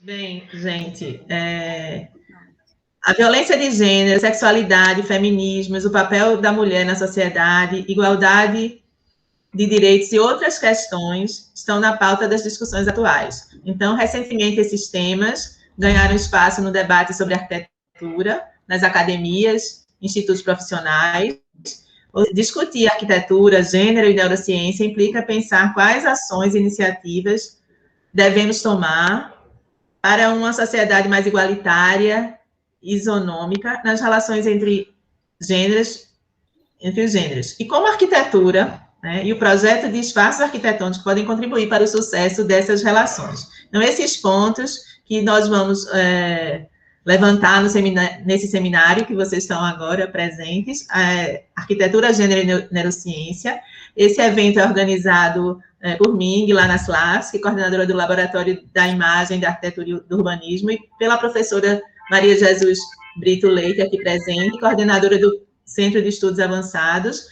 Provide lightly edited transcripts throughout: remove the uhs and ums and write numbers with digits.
Bem, gente, a violência de gênero, sexualidade, feminismos, o papel da mulher na sociedade, igualdade de direitos e outras questões estão na pauta das discussões atuais. Então, recentemente, esses temas ganharam espaço no debate sobre arquitetura, nas academias, institutos profissionais. Discutir arquitetura, gênero e neurociência implica pensar quais ações e iniciativas devemos tomar para uma sociedade mais igualitária, isonômica, nas relações entre os gêneros. E como a arquitetura, né, e o projeto de espaços arquitetônicos podem contribuir para o sucesso dessas relações. Então, esses pontos que nós vamos levantar nesse seminário que vocês estão agora presentes, Arquitetura, Gênero e Neurociência. Esse evento é organizado por mim, Guilana Slaski, coordenadora do Laboratório da Imagem, da Arquitetura e do Urbanismo, e pela professora Maria Jesus Brito Leite, aqui presente, coordenadora do Centro de Estudos Avançados,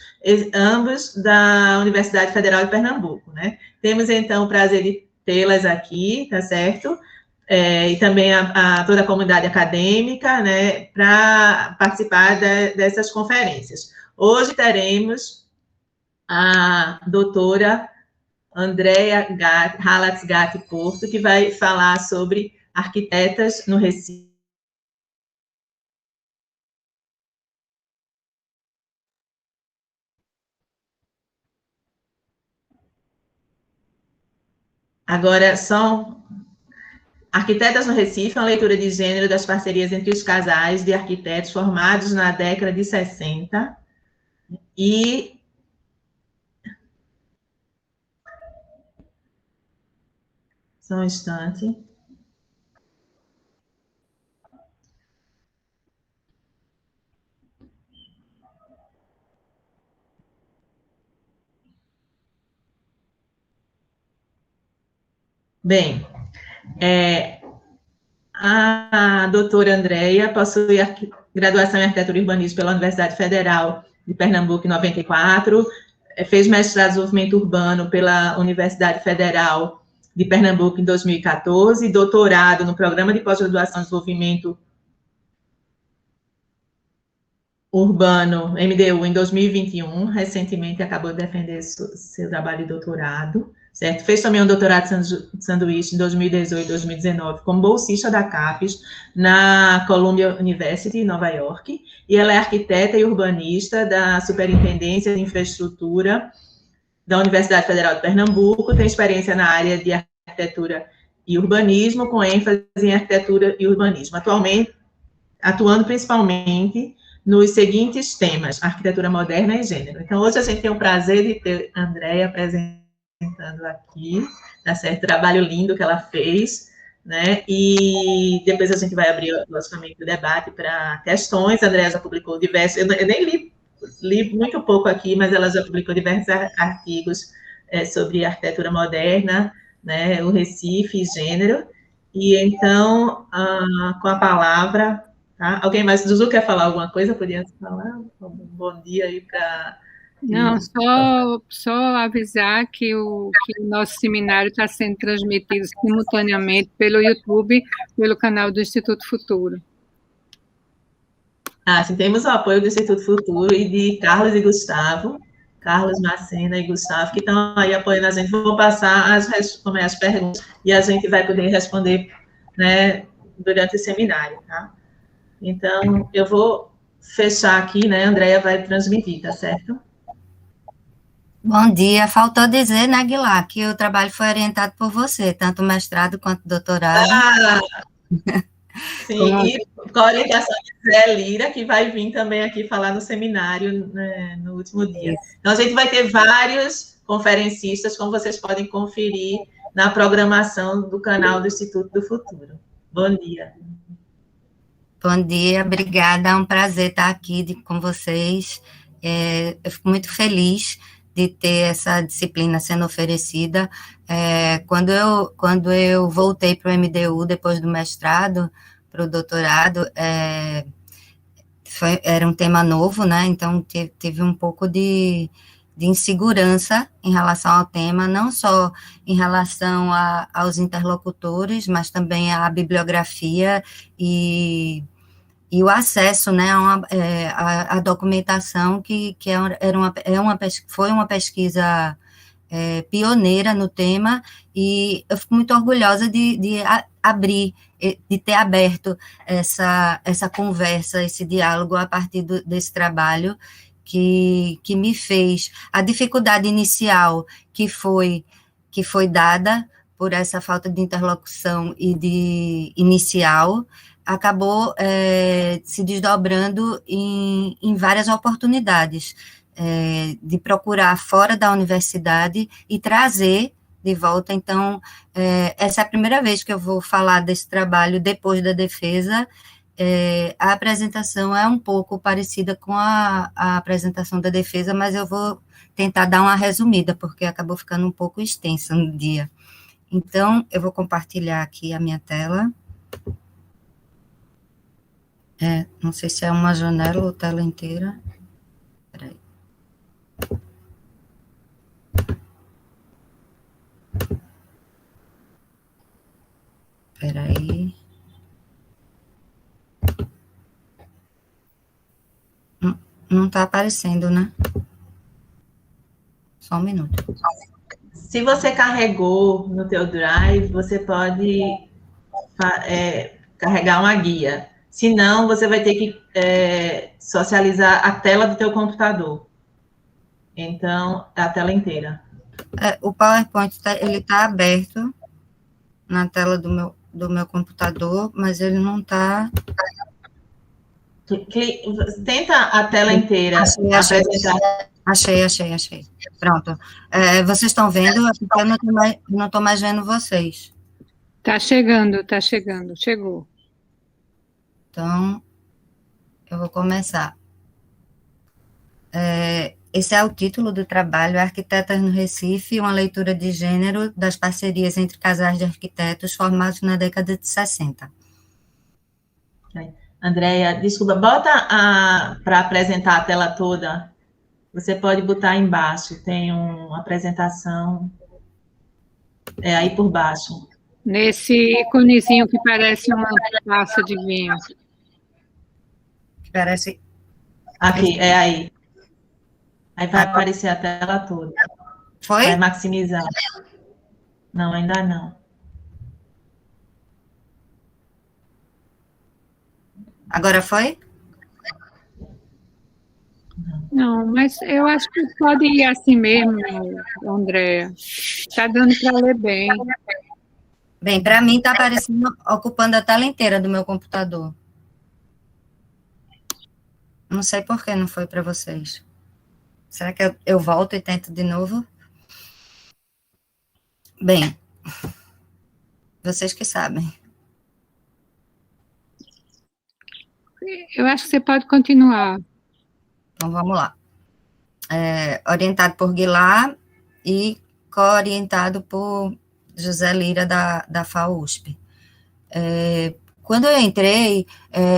ambos da Universidade Federal de Pernambuco, né? Temos, então, o prazer de tê-las aqui, tá certo? E também a toda a comunidade acadêmica, né, para participar dessas conferências. Hoje teremos a doutora Andrea Halatz Gatti Porto, que vai falar sobre arquitetas no Recife. Agora, são Arquitetas no Recife, uma leitura de gênero das parcerias entre os casais de arquitetos formados na década de 60 e só um instante. Bem, a doutora Andrea possui graduação em Arquitetura e Urbanismo pela Universidade Federal de Pernambuco em 94, fez mestrado em Desenvolvimento Urbano pela Universidade Federal de Pernambuco em 2014, doutorado no Programa de Pós-Graduação em Desenvolvimento Urbano, MDU, em 2021, recentemente acabou de defender seu trabalho de doutorado, certo? Fez também um doutorado de sanduíche em 2018 e 2019, como bolsista da CAPES, na Columbia University, em Nova York, e ela é arquiteta e urbanista da Superintendência de Infraestrutura da Universidade Federal de Pernambuco, tem experiência na área de arquitetura e urbanismo, com ênfase em arquitetura e urbanismo, atualmente atuando principalmente nos seguintes temas: arquitetura moderna e gênero. Então, hoje a gente tem o prazer de ter a Andrea apresentando aqui, tá certo? Trabalho lindo que ela fez, né? E depois a gente vai abrir, logicamente, o debate para questões. A Andrea já publicou diversos, eu nem li muito pouco aqui, mas ela já publicou diversos artigos sobre arquitetura moderna, né? O Recife e gênero. E então, com a palavra. Tá? Alguém mais? Zuzu quer falar alguma coisa? Podia falar? Um bom dia aí para... Não, só avisar que o nosso seminário está sendo transmitido simultaneamente pelo YouTube, pelo canal do Instituto Futuro. Sim, temos o apoio do Instituto Futuro e de Carlos e Gustavo, Carlos Macena e Gustavo, que estão aí apoiando a gente. Vou passar as perguntas e a gente vai poder responder, né, durante o seminário, tá? Então, eu vou fechar aqui, né? A Andrea vai transmitir, tá certo? Bom dia. Faltou dizer, né, Aguilar, que o trabalho foi orientado por você, tanto mestrado quanto doutorado. Sim, e com a orientação de Zé Lira, que vai vir também aqui falar no seminário, né, no último dia. Então, a gente vai ter vários conferencistas, como vocês podem conferir na programação do canal do Instituto do Futuro. Bom dia. Bom dia, obrigada, é um prazer estar aqui com vocês. Eu fico muito feliz de ter essa disciplina sendo oferecida. Quando eu voltei para o MDU, depois do mestrado, para o doutorado, era um tema novo, né? Então, teve um pouco de de insegurança em relação ao tema, não só em relação aos interlocutores, mas também à bibliografia e o acesso, né, a documentação que foi uma pesquisa pioneira no tema, e eu fico muito orgulhosa de ter aberto essa conversa, esse diálogo a partir desse trabalho, que me fez, a dificuldade inicial que foi dada por essa falta de interlocução inicial, acabou se desdobrando em várias oportunidades, de procurar fora da universidade e trazer de volta. Então, essa é a primeira vez que eu vou falar desse trabalho depois da defesa. A apresentação é um pouco parecida com a apresentação da defesa, mas eu vou tentar dar uma resumida, porque acabou ficando um pouco extensa no dia. Então, eu vou compartilhar aqui a minha tela. Não sei se é uma janela ou tela inteira. Espera aí. Não está aparecendo, né? Só um minuto. Se você carregou no teu Drive, você pode carregar uma guia. Se não, você vai ter que socializar a tela do teu computador. Então, é a tela inteira. O PowerPoint ele está aberto na tela do meu computador, mas ele não está... Tenta a tela inteira apresentar. Achei. Pronto. Vocês estão vendo? Porque eu não estou mais vendo vocês. Está chegando. Chegou. Então, eu vou começar. Esse é o título do trabalho, Arquitetas no Recife, uma leitura de gênero das parcerias entre casais de arquitetos formados na década de 60. Andréia, desculpa, bota para apresentar a tela toda. Você pode botar aí embaixo, tem uma apresentação aí por baixo. Nesse iconezinho que parece uma taça de vinho. Parece... Aqui, aí. Aí vai aparecer a tela toda. Foi? Vai maximizar. Não, ainda não. Agora foi? Não, mas eu acho que pode ir assim mesmo, Andréia. Está dando para ler bem. Bem, para mim está aparecendo, ocupando a tela inteira do meu computador. Não sei por que não foi para vocês. Será que eu volto e tento de novo? Bem, vocês que sabem. Eu acho que você pode continuar. Então, vamos lá. Orientado por Guilar e co-orientado por José Lira, da FAUSP. Quando eu entrei,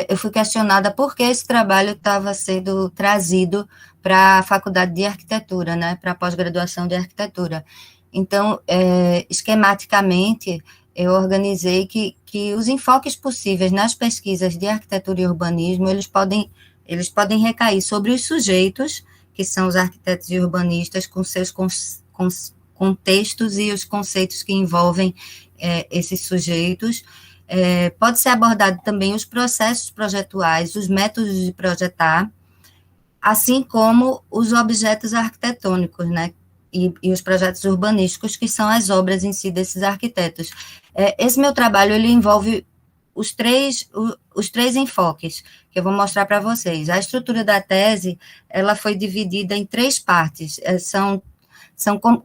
eu fui questionada por que esse trabalho estava sendo trazido para a Faculdade de Arquitetura, né, para a pós-graduação de Arquitetura. Então, esquematicamente, eu organizei que os enfoques possíveis nas pesquisas de arquitetura e urbanismo, eles podem recair sobre os sujeitos, que são os arquitetos e urbanistas, com seus contextos e os conceitos que envolvem esses sujeitos. Pode ser abordado também os processos projetuais, os métodos de projetar, assim como os objetos arquitetônicos, né, e os projetos urbanísticos, que são as obras em si desses arquitetos. Esse meu trabalho, ele envolve os três enfoques, que eu vou mostrar para vocês. A estrutura da tese, ela foi dividida em 3 partes, são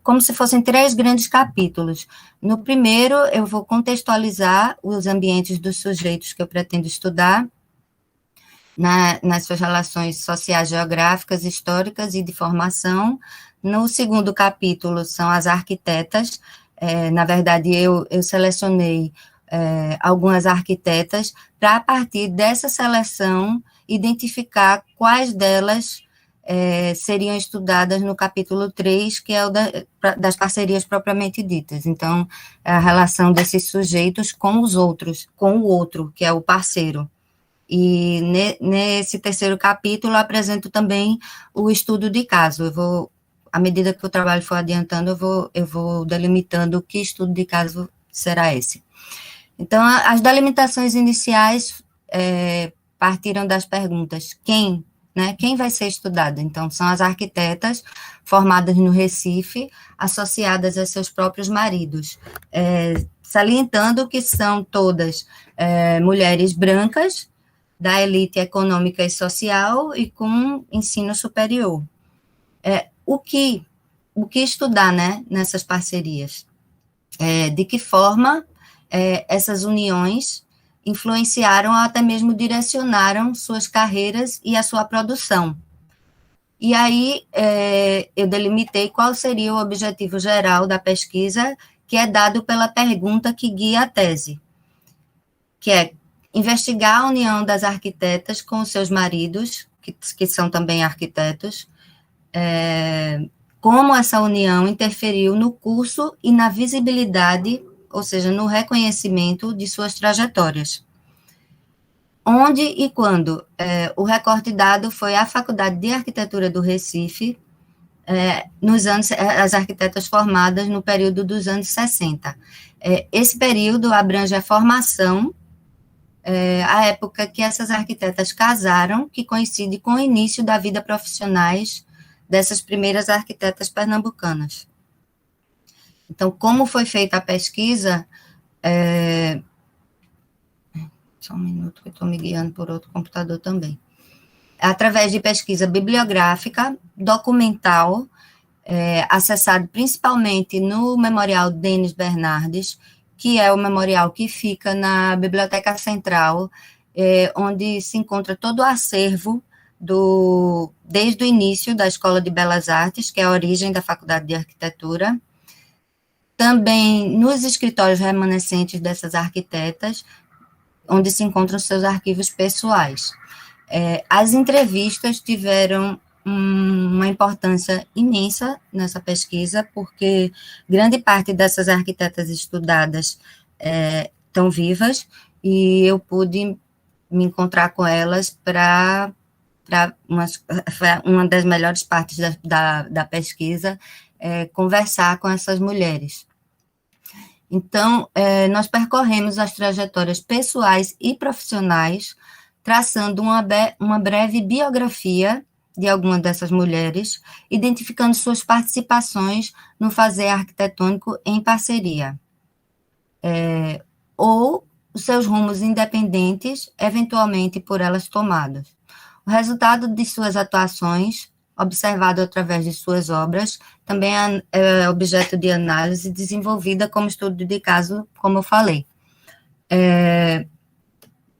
como se fossem 3 grandes capítulos. No primeiro, eu vou contextualizar os ambientes dos sujeitos que eu pretendo estudar, nas suas relações sociais, geográficas, históricas e de formação. No segundo capítulo, são as arquitetas. Na verdade, eu selecionei algumas arquitetas para, a partir dessa seleção, identificar quais delas seriam estudadas no capítulo 3, que é o das parcerias propriamente ditas. Então, é a relação desses sujeitos com os outros, com o outro, que é o parceiro. E nesse terceiro capítulo, eu apresento também o estudo de caso. À medida que o trabalho for adiantando, eu vou delimitando que estudo de caso será esse. Então, as delimitações iniciais partiram das perguntas: quem vai ser estudado? Então, são as arquitetas formadas no Recife, associadas a seus próprios maridos, salientando que são todas mulheres brancas, da elite econômica e social e com ensino superior. O que estudar, né, nessas parcerias? De que forma essas uniões influenciaram ou até mesmo direcionaram suas carreiras e a sua produção. E aí eu delimitei qual seria o objetivo geral da pesquisa, que é dado pela pergunta que guia a tese, que é investigar a união das arquitetas com os seus maridos, que são também arquitetos, como essa união interferiu no curso e na visibilidade, ou seja, no reconhecimento de suas trajetórias. Onde e quando? O recorte dado foi a Faculdade de Arquitetura do Recife, as arquitetas formadas no período dos anos 60. Esse período abrange a formação, a época que essas arquitetas casaram, que coincide com o início da vida profissionais dessas primeiras arquitetas pernambucanas. Então, como foi feita a pesquisa? Só um minuto que eu estou me guiando por outro computador também. Através de pesquisa bibliográfica, documental, acessado principalmente no Memorial Denis Bernardes, que é o memorial que fica na Biblioteca Central, onde se encontra todo o acervo desde o início da Escola de Belas Artes, que é a origem da Faculdade de Arquitetura, também nos escritórios remanescentes dessas arquitetas, onde se encontram seus arquivos pessoais. As entrevistas tiveram uma importância imensa nessa pesquisa, porque grande parte dessas arquitetas estudadas estão vivas, e eu pude me encontrar com elas para uma das melhores partes da pesquisa, conversar com essas mulheres. Então, nós percorremos as trajetórias pessoais e profissionais, traçando uma breve biografia de alguma dessas mulheres, identificando suas participações no fazer arquitetônico em parceria, ou os seus rumos independentes, eventualmente por elas tomados. O resultado de suas atuações, observado através de suas obras, também é objeto de análise desenvolvida como estudo de caso, como eu falei.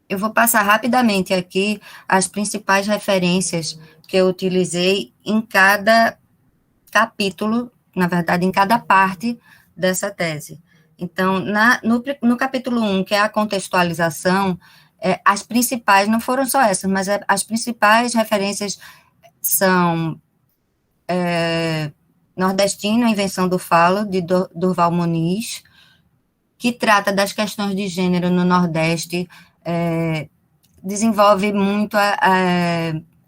Eu vou passar rapidamente aqui as principais referências que eu utilizei em cada capítulo, na verdade, em cada parte dessa tese. Então, no capítulo 1, que é a contextualização, as principais, não foram só essas, mas as principais referências são Nordestino, a Invenção do Falo, de Durval Muniz, que trata das questões de gênero no Nordeste, desenvolve muito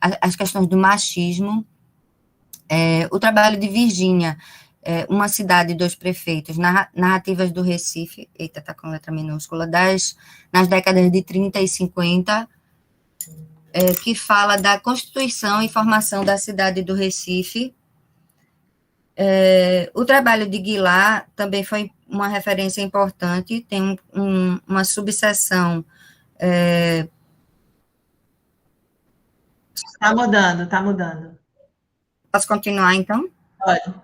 as questões do machismo. O trabalho de Virgínia, Uma Cidade e Dois Prefeitos, narrativas do Recife, está com letra minúscula, nas décadas de 30 e 50, que fala da constituição e formação da cidade do Recife. O trabalho de Guilar também foi uma referência importante, tem uma subseção. Está mudando. Posso continuar, então? Pode.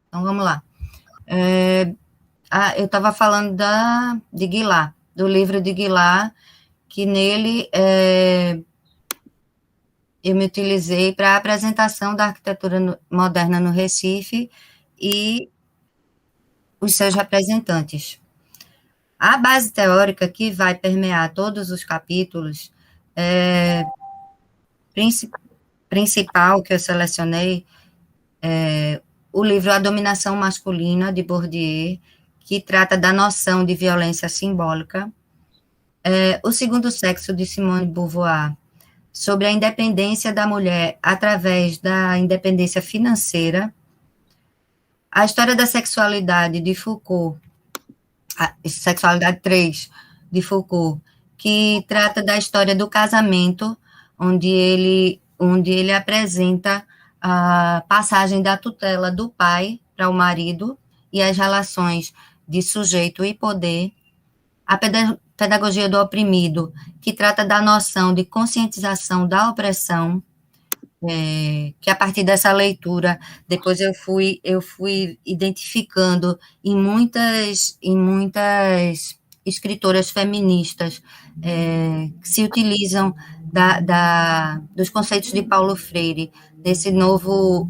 Então, vamos lá. Eu estava falando de Guilar, do livro de Guilar, que nele eu me utilizei para a apresentação da arquitetura moderna no Recife e os seus representantes. A base teórica que vai permear todos os capítulos principal que eu selecionei é o livro A Dominação Masculina, de Bourdieu, que trata da noção de violência simbólica. O Segundo Sexo, de Simone de Beauvoir, sobre a independência da mulher através da independência financeira. A História da Sexualidade, de Foucault, a Sexualidade 3, de Foucault, que trata da história do casamento, onde ele apresenta a passagem da tutela do pai para o marido e as relações de sujeito e poder. A Pedagogia do Oprimido, que trata da noção de conscientização da opressão, que a partir dessa leitura, depois eu fui identificando em muitas escritoras feministas que se utilizam dos conceitos de Paulo Freire,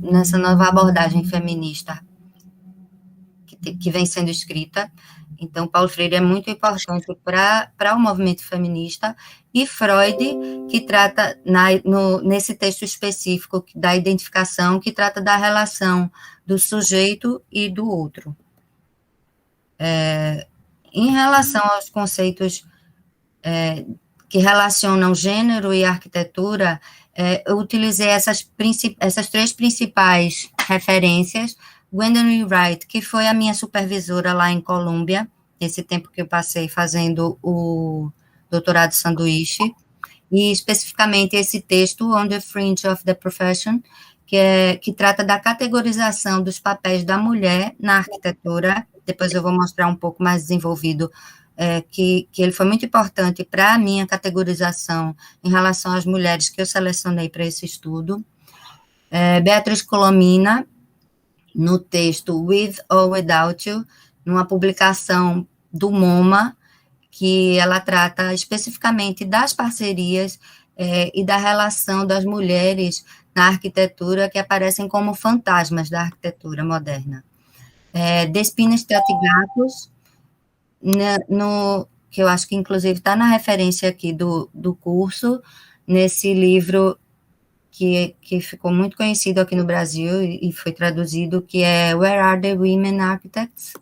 nessa nova abordagem feminista que vem sendo escrita. Então, Paulo Freire é muito importante para o movimento feminista, e Freud, que trata, nesse texto específico da identificação, que trata da relação do sujeito e do outro. Em relação aos conceitos que relacionam gênero e arquitetura, eu utilizei essas 3 principais referências. Gwendolyn Wright, que foi a minha supervisora lá em Colômbia, esse tempo que eu passei fazendo o doutorado sanduíche, e especificamente esse texto, On the Fringe of the Profession, que trata da categorização dos papéis da mulher na arquitetura. Depois eu vou mostrar um pouco mais desenvolvido, que ele foi muito importante para a minha categorização em relação às mulheres que eu selecionei para esse estudo. Beatriz Colomina, no texto With or Without You, numa publicação do MoMA, que ela trata especificamente das parcerias e da relação das mulheres na arquitetura, que aparecem como fantasmas da arquitetura moderna. Despina Stratigraphos, que eu acho que inclusive está na referência aqui do curso, nesse livro que ficou muito conhecido aqui no Brasil e foi traduzido, que é Where Are the Women Architects?,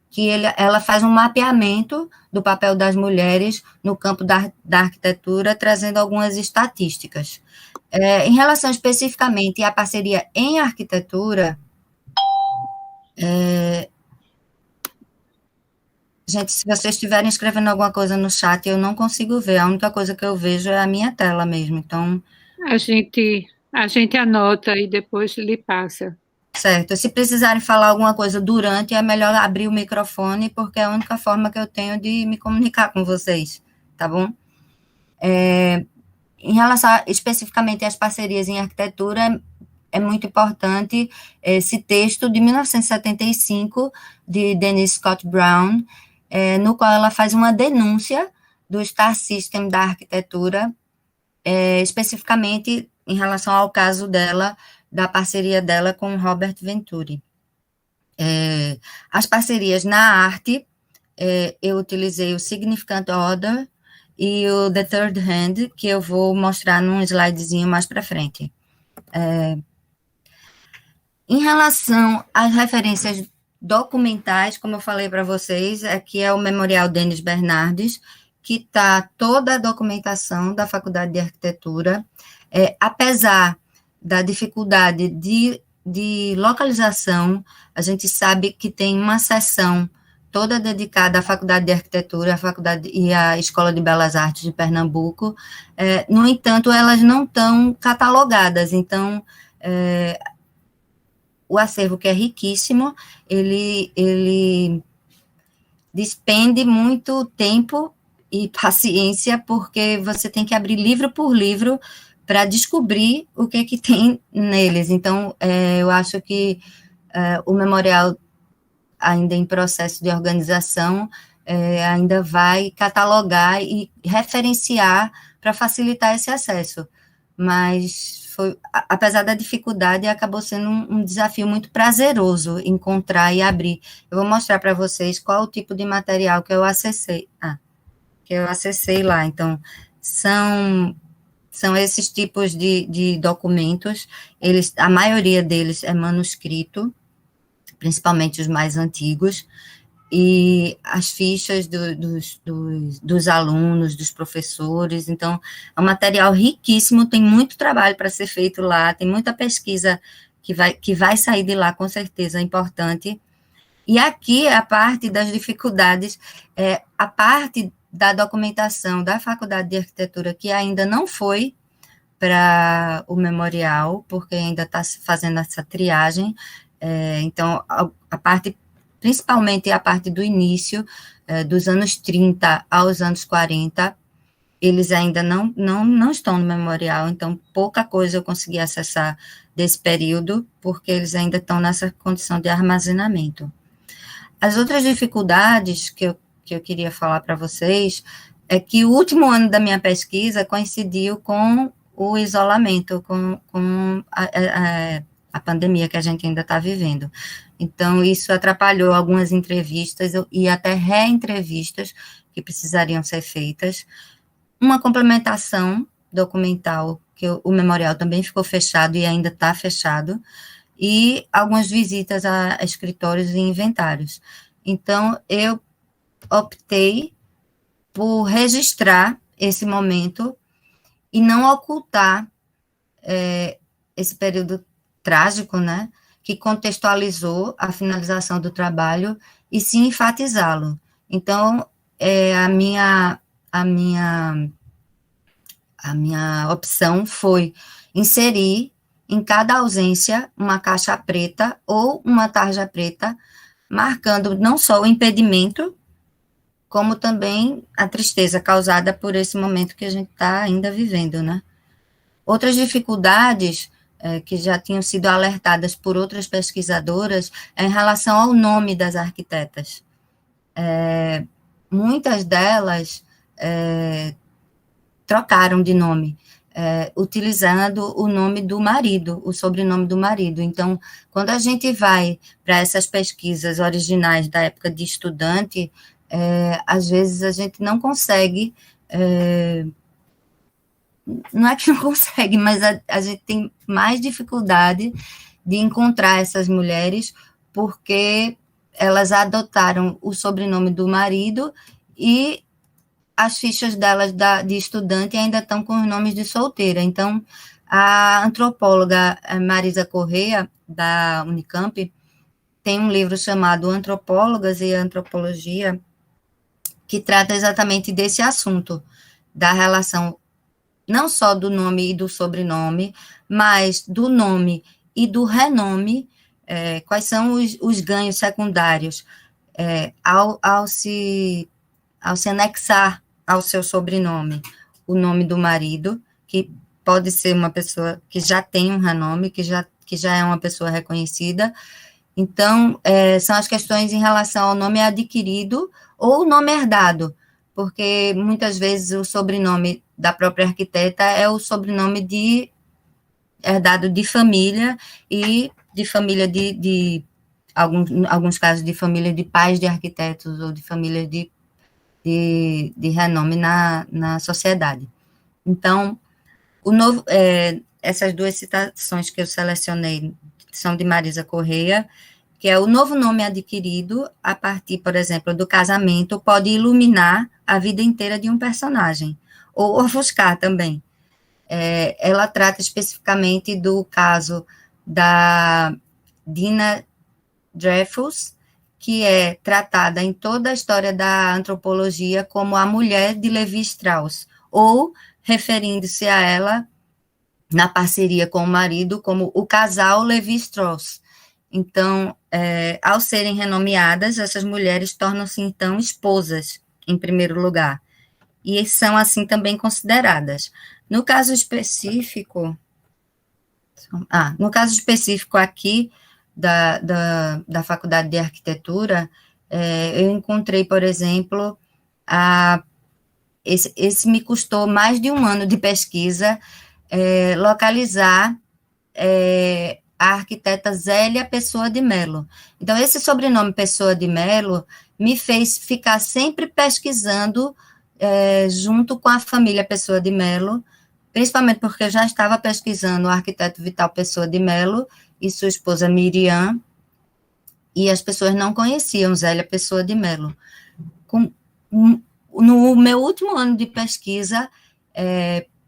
que ela faz um mapeamento do papel das mulheres no campo da arquitetura, trazendo algumas estatísticas. Em relação especificamente à parceria em arquitetura, gente, se vocês estiverem escrevendo alguma coisa no chat, eu não consigo ver, a única coisa que eu vejo é a minha tela mesmo, então... A gente anota e depois lhe passa. Certo. Se precisarem falar alguma coisa durante, é melhor abrir o microfone, porque é a única forma que eu tenho de me comunicar com vocês, tá bom? Em relação especificamente às parcerias em arquitetura, é muito importante esse texto de 1975, de Denise Scott Brown, no qual ela faz uma denúncia do Star System da arquitetura, especificamente em relação ao caso dela, da parceria dela com Robert Venturi. As parcerias na arte, eu utilizei o Significant Order e o The Third Hand, que eu vou mostrar num slidezinho mais para frente. Em relação às referências documentais, como eu falei para vocês, aqui é o Memorial Denis Bernardes, que está toda a documentação da Faculdade de Arquitetura, apesar da dificuldade de localização, a gente sabe que tem uma seção toda dedicada à Faculdade de Arquitetura, e à Escola de Belas Artes de Pernambuco. No entanto, elas não estão catalogadas, então, o acervo, que é riquíssimo, ele despende muito tempo e paciência, porque você tem que abrir livro por livro para descobrir o que tem neles. Então, eu acho que o memorial, ainda em processo de organização, ainda vai catalogar e referenciar para facilitar esse acesso. Mas, apesar da dificuldade, acabou sendo um desafio muito prazeroso encontrar e abrir. Eu vou mostrar para vocês qual o tipo de material que eu acessei. Que eu acessei lá. Então, são são esses tipos de documentos, a maioria deles é manuscrito, principalmente os mais antigos, e as fichas dos alunos, dos professores. Então, é um material riquíssimo, tem muito trabalho para ser feito lá, tem muita pesquisa que vai sair de lá, com certeza, é importante. E aqui a parte das dificuldades, a parte da documentação da Faculdade de Arquitetura, que ainda não foi para o memorial, porque ainda está fazendo essa triagem. Então, a parte, principalmente a parte do início, dos anos 30 aos anos 40, eles ainda não estão no memorial, então pouca coisa eu consegui acessar desse período, porque eles ainda estão nessa condição de armazenamento. As outras dificuldades que eu queria falar para vocês é que o último ano da minha pesquisa coincidiu com o isolamento, com a pandemia que a gente ainda está vivendo. Então, isso atrapalhou algumas entrevistas e até reentrevistas que precisariam ser feitas. Uma complementação documental, que o memorial também ficou fechado e ainda está fechado, e algumas visitas a escritórios e inventários. Então, eu optei por registrar esse momento e não ocultar esse período trágico, né, que contextualizou a finalização do trabalho e sim enfatizá-lo. Então, a minha opção foi inserir em cada ausência uma caixa preta ou uma tarja preta, marcando não só o impedimento, como também a tristeza causada por esse momento que a gente está ainda vivendo, né? Outras dificuldades que já tinham sido alertadas por outras pesquisadoras em relação ao nome das arquitetas. Muitas delas trocaram de nome, utilizando o nome do marido, o sobrenome do marido. Então, quando a gente vai para essas pesquisas originais da época de estudante, às vezes a gente não consegue, não é que não consegue, mas a gente tem mais dificuldade de encontrar essas mulheres, porque elas adotaram o sobrenome do marido e as fichas delas de estudante ainda estão com os nomes de solteira. Então, a antropóloga Marisa Correia, da Unicamp, tem um livro chamado Antropólogas e Antropologia, que trata exatamente desse assunto, da relação não só do nome e do sobrenome, mas do nome e do renome, quais são os ganhos secundários ao se anexar ao seu sobrenome, o nome do marido, que pode ser uma pessoa que já tem um renome, que já é uma pessoa reconhecida. Então, são as questões em relação ao nome adquirido ou o nome herdado, porque muitas vezes o sobrenome da própria arquiteta é o sobrenome herdado de família e de família de alguns casos de família de pais de arquitetos ou de família de renome na sociedade. Então, essas duas citações que eu selecionei são de Marisa Correia, que é o novo nome adquirido a partir, por exemplo, do casamento, pode iluminar a vida inteira de um personagem, ou ofuscar também. Ela trata especificamente do caso da Dina Dreyfus, que é tratada em toda a história da antropologia como a mulher de Levi Strauss, ou referindo-se a ela, na parceria com o marido, como o casal Levi Strauss. Então, ao serem renomeadas, essas mulheres tornam-se, então, esposas, em primeiro lugar, e são, assim, também consideradas. No caso específico aqui, da Faculdade de Arquitetura, eu encontrei, por exemplo, esse me custou mais de um ano de pesquisa, localizar a arquiteta Zélia Pessoa de Mello. Então, esse sobrenome Pessoa de Mello me fez ficar sempre pesquisando junto com a família Pessoa de Mello, principalmente porque eu já estava pesquisando o arquiteto Vital Pessoa de Melo e sua esposa Miriam, e as pessoas não conheciam Zélia Pessoa de Melo. No meu último ano de pesquisa,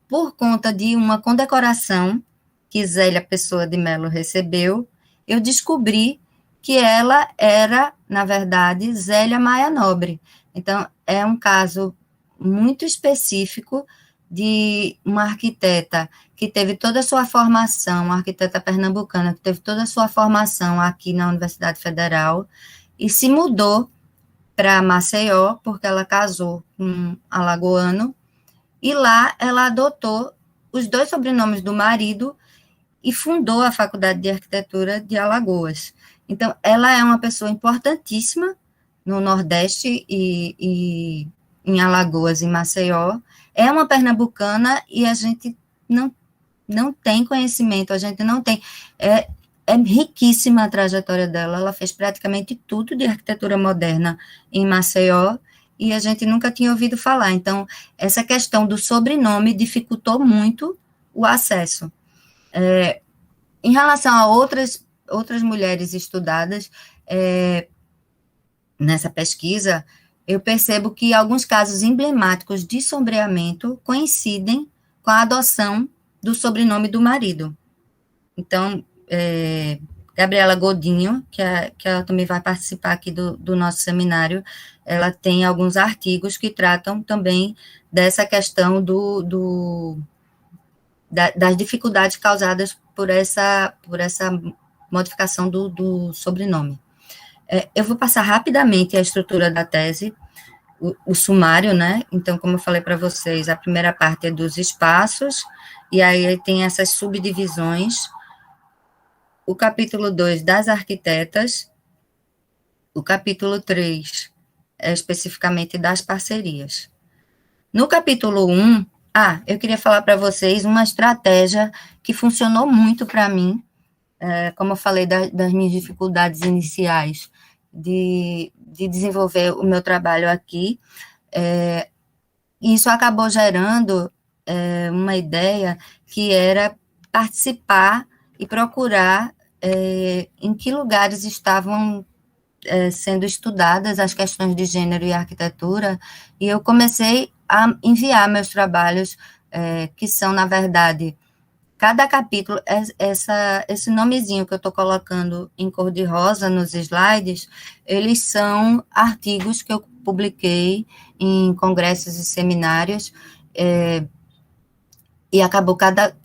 por conta de uma condecoração que Zélia Pessoa de Melo recebeu, eu descobri que ela era, na verdade, Zélia Maia Nobre. Então, é um caso muito específico de uma arquiteta que teve toda a sua formação, uma arquiteta pernambucana que teve toda a sua formação aqui na Universidade Federal e se mudou para Maceió, porque ela casou com um alagoano, e lá ela adotou os 2 sobrenomes do marido e fundou a Faculdade de Arquitetura de Alagoas. Então, ela é uma pessoa importantíssima no Nordeste e em Alagoas, em Maceió. É uma pernambucana e a gente não tem conhecimento, a gente não tem... É riquíssima a trajetória dela, ela fez praticamente tudo de arquitetura moderna em Maceió e a gente nunca tinha ouvido falar. Então, essa questão do sobrenome dificultou muito o acesso. Em relação a outras mulheres estudadas, nessa pesquisa, eu percebo que alguns casos emblemáticos de sombreamento coincidem com a adoção do sobrenome do marido. Então, Gabriela Godinho, que ela também vai participar aqui do nosso seminário, ela tem alguns artigos que tratam também dessa questão das dificuldades causadas por essa modificação do sobrenome. Eu vou passar rapidamente a estrutura da tese, o sumário, né? Então, como eu falei para vocês, a primeira parte é dos espaços, e aí tem essas subdivisões. O capítulo 2 das arquitetas, o capítulo 3 é especificamente das parcerias. No capítulo 1, eu queria falar para vocês uma estratégia que funcionou muito para mim, como eu falei das minhas dificuldades iniciais de desenvolver o meu trabalho aqui, isso acabou gerando uma ideia que era participar e procurar em que lugares estavam sendo estudadas as questões de gênero e arquitetura, e eu comecei a enviar meus trabalhos, que são, na verdade, cada capítulo, esse nomezinho que eu estou colocando em cor de rosa nos slides, eles são artigos que eu publiquei em congressos e seminários, e acabou cada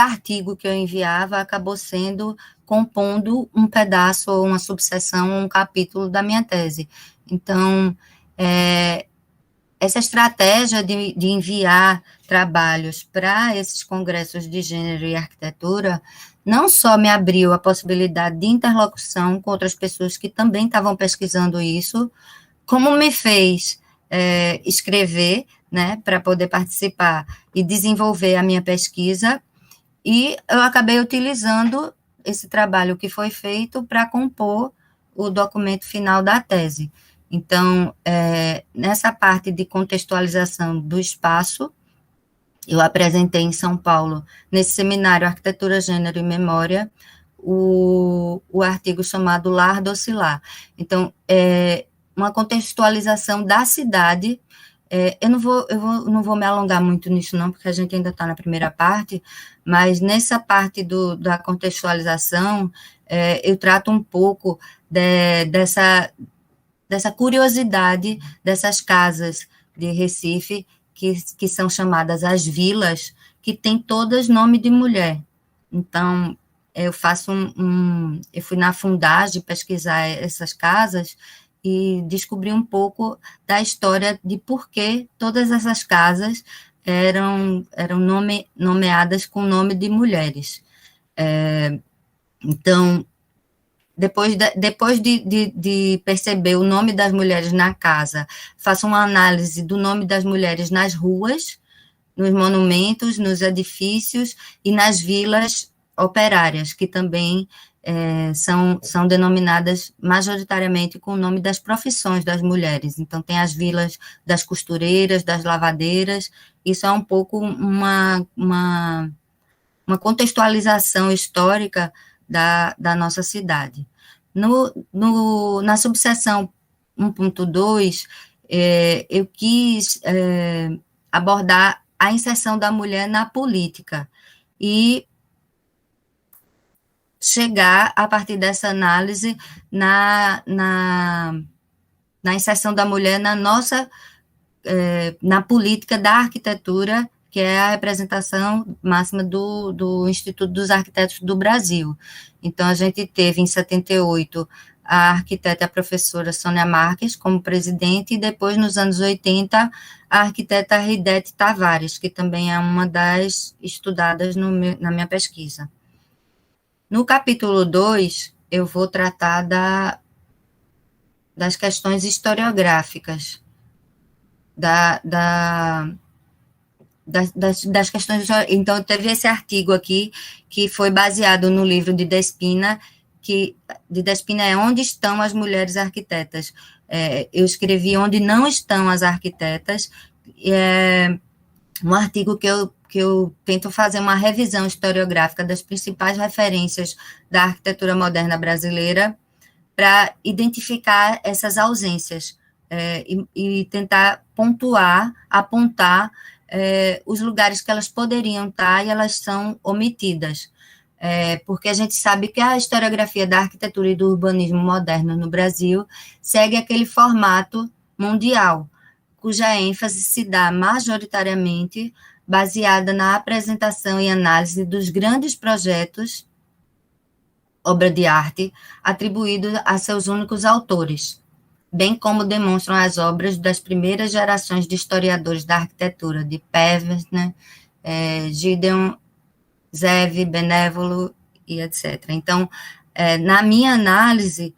artigo que eu enviava acabou compondo um pedaço, ou uma subseção, um capítulo da minha tese. Então, essa estratégia de enviar trabalhos para esses congressos de gênero e arquitetura não só me abriu a possibilidade de interlocução com outras pessoas que também estavam pesquisando isso, como me fez escrever, né, para poder participar e desenvolver a minha pesquisa, e eu acabei utilizando esse trabalho que foi feito para compor o documento final da tese. Então, nessa parte de contextualização do espaço, eu apresentei em São Paulo, nesse seminário Arquitetura, Gênero e Memória, o artigo chamado Lar do Oscilar. Então, uma contextualização da cidade. Eu não vou me alongar muito nisso, não, porque a gente ainda está na primeira parte, mas nessa parte da contextualização, eu trato um pouco dessa curiosidade dessas casas de Recife, que são chamadas as vilas, que tem todas nome de mulher. Então, eu faço eu fui na Fundagem pesquisar essas casas e descobri um pouco da história de por que todas essas casas eram nomeadas com nome de mulheres. Então, depois de perceber o nome das mulheres na casa, faço uma análise do nome das mulheres nas ruas, nos monumentos, nos edifícios e nas vilas operárias, que também são denominadas majoritariamente com o nome das profissões das mulheres. Então, tem as vilas das costureiras, das lavadeiras. Isso é um pouco uma contextualização histórica da nossa cidade. Na subseção 1.2, eu quis abordar a inserção da mulher na política e chegar, a partir dessa análise, na inserção da mulher na política da arquitetura, que é a representação máxima do Instituto dos Arquitetos do Brasil. Então, a gente teve, em 78, a arquiteta e a professora Sônia Marques como presidente, e depois, nos anos 80, a arquiteta Ridete Tavares, que também é uma das estudadas na minha pesquisa. No capítulo 2, eu vou tratar das questões historiográficas, das questões. Então, teve esse artigo aqui, que foi baseado no livro de Despina, é Onde Estão as Mulheres Arquitetas. Eu escrevi Onde Não Estão as Arquitetas, um artigo que eu tento fazer uma revisão historiográfica das principais referências da arquitetura moderna brasileira para identificar essas ausências e tentar apontar os lugares que elas poderiam estar e elas são omitidas. Porque a gente sabe que a historiografia da arquitetura e do urbanismo moderno no Brasil segue aquele formato mundial, cuja ênfase se dá majoritariamente baseada na apresentação e análise dos grandes projetos, obra de arte, atribuídos a seus únicos autores, bem como demonstram as obras das primeiras gerações de historiadores da arquitetura, de Pevsner, Gideon, Zev, Benévolo e etc. Então, na minha análise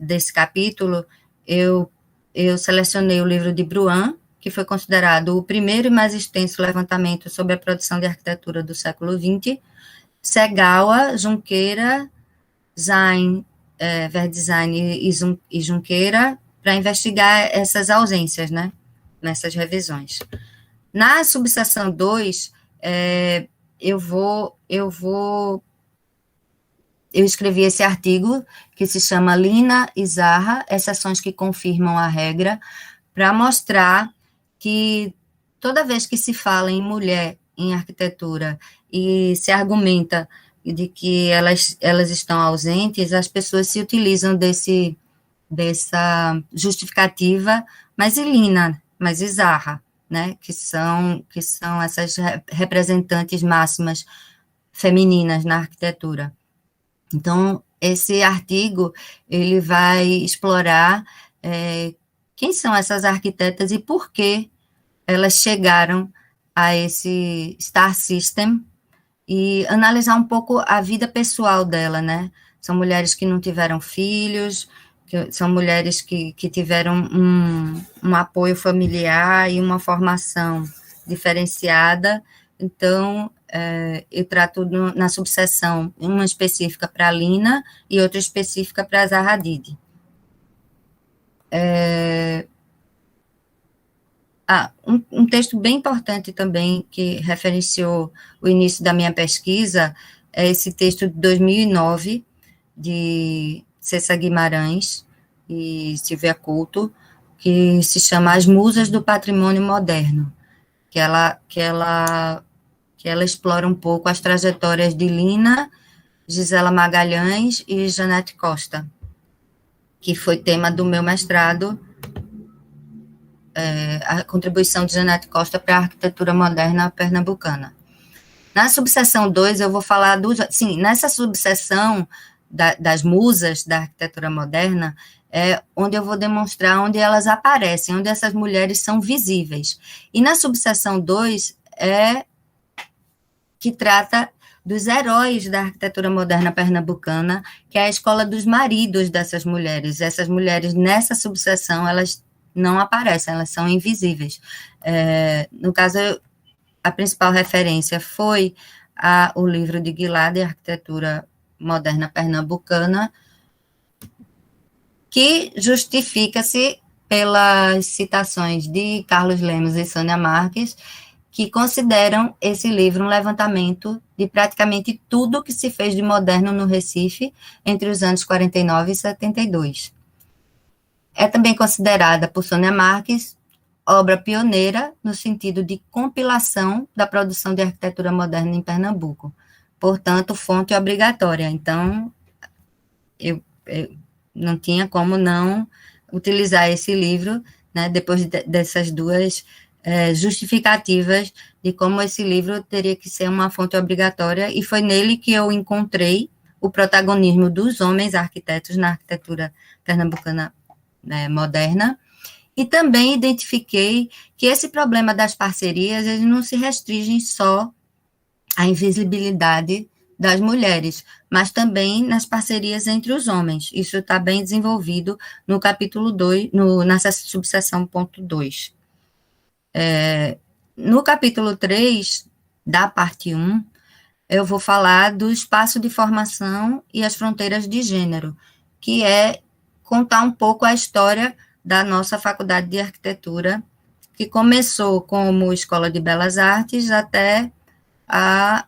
desse capítulo, eu selecionei o livro de Bruin, que foi considerado o primeiro e mais extenso levantamento sobre a produção de arquitetura do século XX, Segawa, Junqueira, Zain, Verdesign e Junqueira, para investigar essas ausências, né, nessas revisões. Na subseção 2, eu escrevi esse artigo, que se chama Lina e Zaha, exceções que confirmam a regra, para mostrar que toda vez que se fala em mulher em arquitetura e se argumenta de que elas estão ausentes, as pessoas se utilizam dessa justificativa, mas e Lina, mas e Zaha, né, que são essas representantes máximas femininas na arquitetura. Então, esse artigo, ele vai explorar quem são essas arquitetas e por que elas chegaram a esse Star System e analisar um pouco a vida pessoal dela, né? São mulheres que não tiveram filhos, são mulheres que tiveram um apoio familiar e uma formação diferenciada. Então, eu trato na subseção uma específica para a Lina e outra específica para a Zaha Hadid. Um texto bem importante também, que referenciou o início da minha pesquisa, é esse texto de 2009, de Cessa Guimarães e Silvia Couto, que se chama As Musas do Patrimônio Moderno, que ela explora um pouco as trajetórias de Lina, Gisela Magalhães e Janete Costa, que foi tema do meu mestrado, a contribuição de Janete Costa para a arquitetura moderna pernambucana. Na subseção 2, eu vou falar nessa subseção das musas da arquitetura moderna, onde eu vou demonstrar onde elas aparecem, onde essas mulheres são visíveis. E na subseção 2, que trata dos heróis da arquitetura moderna pernambucana, que é a escola dos maridos dessas mulheres. Essas mulheres, nessa subseção, elas não aparecem, elas são invisíveis. No caso, a principal referência foi o livro de Guilherme de Arquitetura moderna pernambucana, que justifica-se pelas citações de Carlos Lemos e Sônia Marques, que consideram esse livro um levantamento de praticamente tudo que se fez de moderno no Recife entre os anos 49 e 72. É também considerada por Sônia Marques obra pioneira no sentido de compilação da produção de arquitetura moderna em Pernambuco, portanto, fonte obrigatória. Então, eu não tinha como não utilizar esse livro, né, depois dessas duas justificativas de como esse livro teria que ser uma fonte obrigatória, e foi nele que eu encontrei o protagonismo dos homens arquitetos na arquitetura pernambucana moderna, e também identifiquei que esse problema das parcerias, ele não se restringe só à invisibilidade das mulheres, mas também nas parcerias entre os homens. Isso está bem desenvolvido no capítulo 2, nessa subseção ponto 2. No capítulo 3, da parte 1, eu vou falar do espaço de formação e as fronteiras de gênero, que é contar um pouco a história da nossa Faculdade de Arquitetura, que começou como Escola de Belas Artes até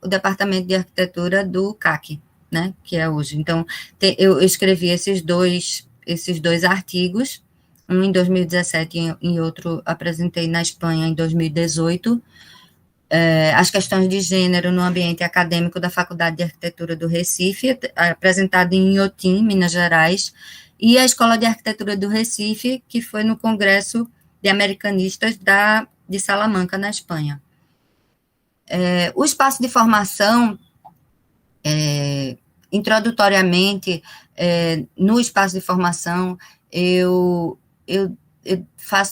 o Departamento de Arquitetura do CAC, né, que é hoje. Então, eu escrevi esses dois artigos, um em 2017 e outro apresentei na Espanha em 2018, as questões de gênero no ambiente acadêmico da Faculdade de Arquitetura do Recife, apresentado em Inhotim, Minas Gerais, e a Escola de Arquitetura do Recife, que foi no Congresso de Americanistas de Salamanca, na Espanha. O espaço de formação, introdutoriamente, no espaço de formação, eu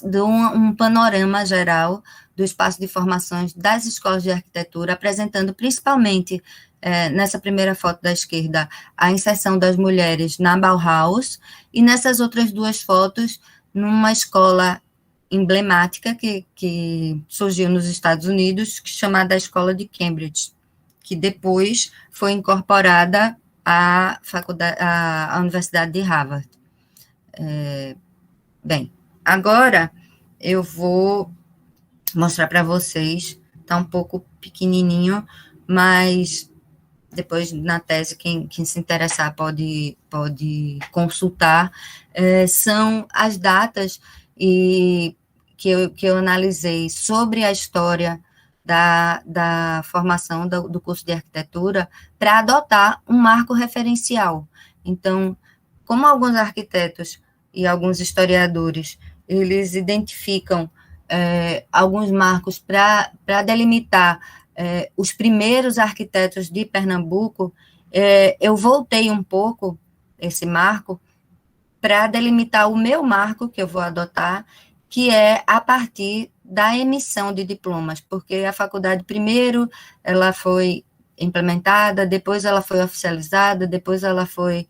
dou um panorama geral do espaço de formações das escolas de arquitetura, apresentando principalmente, nessa primeira foto da esquerda, a inserção das mulheres na Bauhaus, e nessas outras duas fotos, numa escola emblemática que surgiu nos Estados Unidos, chamada Escola de Cambridge, que depois foi incorporada à Universidade de Harvard. Bem, agora eu vou mostrar para vocês, está um pouco pequenininho, mas depois na tese, quem se interessar pode consultar, são as datas que eu analisei sobre a história da formação do curso de arquitetura para adotar um marco referencial. Então, como alguns arquitetos e alguns historiadores, eles identificam alguns marcos para delimitar os primeiros arquitetos de Pernambuco, eu voltei um pouco esse marco para delimitar o meu marco, que eu vou adotar, que é a partir da emissão de diplomas, porque a faculdade, primeiro, ela foi implementada, depois ela foi oficializada, depois ela foi...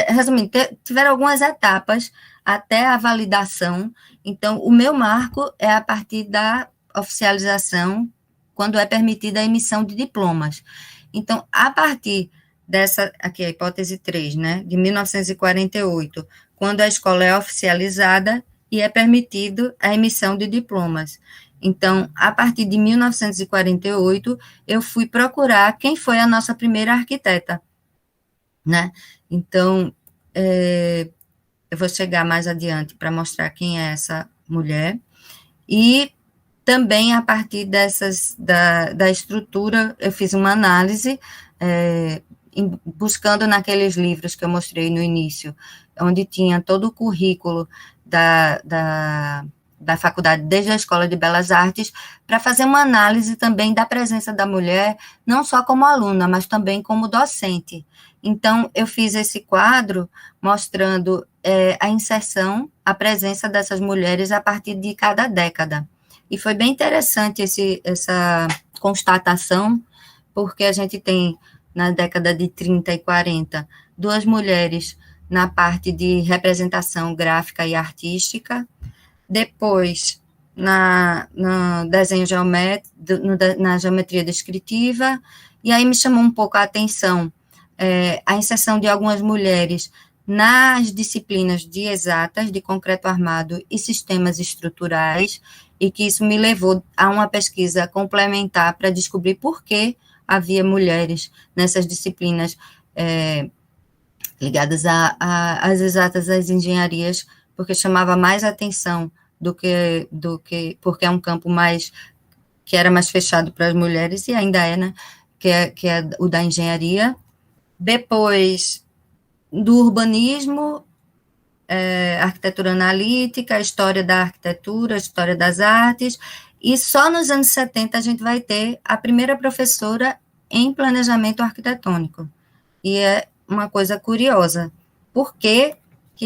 resumindo, tiveram algumas etapas até a validação. Então, o meu marco é a partir da oficialização, quando é permitida a emissão de diplomas. Então, a partir dessa, aqui a hipótese 3, né, de 1948, quando a escola é oficializada e é permitido a emissão de diplomas. Então, a partir de 1948, eu fui procurar quem foi a nossa primeira arquiteta, né? Então, eu vou chegar mais adiante para mostrar quem é essa mulher, e também a partir da estrutura, eu fiz uma análise, buscando naqueles livros que eu mostrei no início, onde tinha todo o currículo da faculdade, desde a Escola de Belas Artes, para fazer uma análise também da presença da mulher, não só como aluna, mas também como docente. Então, eu fiz esse quadro mostrando a inserção, a presença dessas mulheres a partir de cada década. E foi bem interessante essa constatação, porque a gente tem, na década de 30 e 40, 2 mulheres na parte de representação gráfica e artística. Depois, no desenho geométrico, na geometria descritiva, e aí me chamou um pouco a atenção a inserção de algumas mulheres nas disciplinas de exatas, de concreto armado e sistemas estruturais, e que isso me levou a uma pesquisa complementar para descobrir por que havia mulheres nessas disciplinas ligadas às exatas, às engenharias, porque chamava mais atenção do que porque é um campo que era mais fechado para as mulheres, e ainda é, né, que é o da engenharia. Depois, do urbanismo, arquitetura analítica, história da arquitetura, história das artes, e só nos anos 70 a gente vai ter a primeira professora em planejamento arquitetônico. E é uma coisa curiosa, por que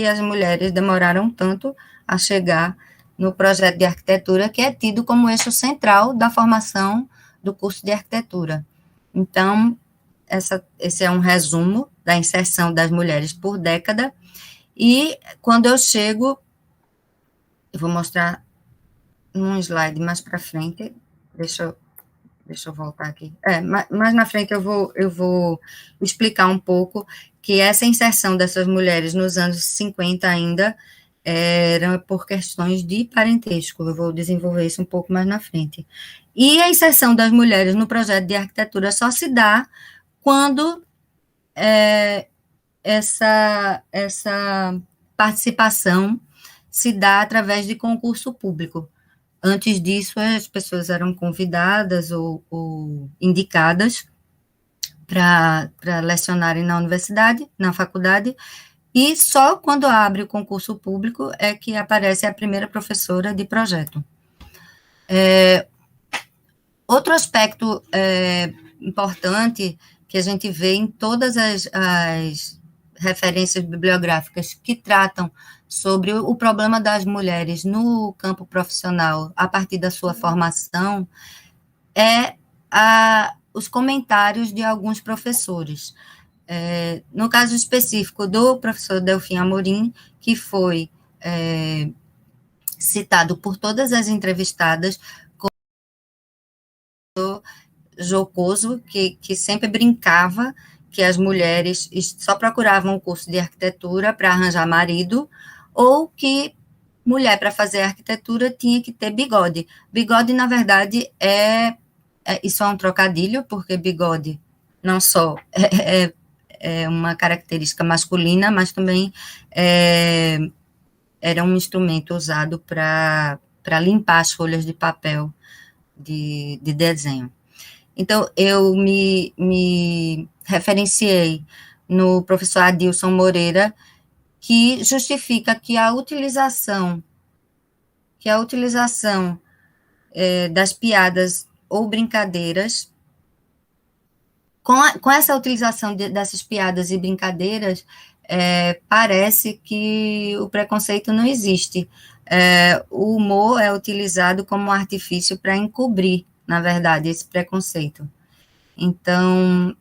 as mulheres demoraram tanto a chegar no projeto de arquitetura, que é tido como eixo central da formação do curso de arquitetura. Então, esse é um resumo da inserção das mulheres por década, e quando eu chego, eu vou mostrar num slide mais para frente, deixa eu voltar aqui, mais na frente eu vou explicar um pouco que essa inserção dessas mulheres nos anos 50 ainda era por questões de parentesco, eu vou desenvolver isso um pouco mais na frente. E a inserção das mulheres no projeto de arquitetura só se dá quando essa participação se dá através de concurso público. Antes disso, as pessoas eram convidadas ou indicadas para lecionarem na universidade, na faculdade, e só quando abre o concurso público é que aparece a primeira professora de projeto. Outro aspecto importante que a gente vê em todas as referências bibliográficas que tratam sobre o problema das mulheres no campo profissional a partir da sua formação os comentários de alguns professores. No caso específico do professor Delfim Amorim, que foi citado por todas as entrevistadas como jocoso, que sempre brincava que as mulheres só procuravam o curso de arquitetura para arranjar marido, ou que mulher, para fazer arquitetura, tinha que ter bigode. Bigode, na verdade, isso é um trocadilho, porque bigode não só é uma característica masculina, mas também era um instrumento usado para limpar as folhas de papel de desenho. Então, eu me referenciei no professor Adilson Moreira, que justifica que a utilização das piadas ou brincadeiras, com essa utilização dessas piadas e brincadeiras, parece que o preconceito não existe. O humor é utilizado como um artifício para encobrir, na verdade, esse preconceito. Então,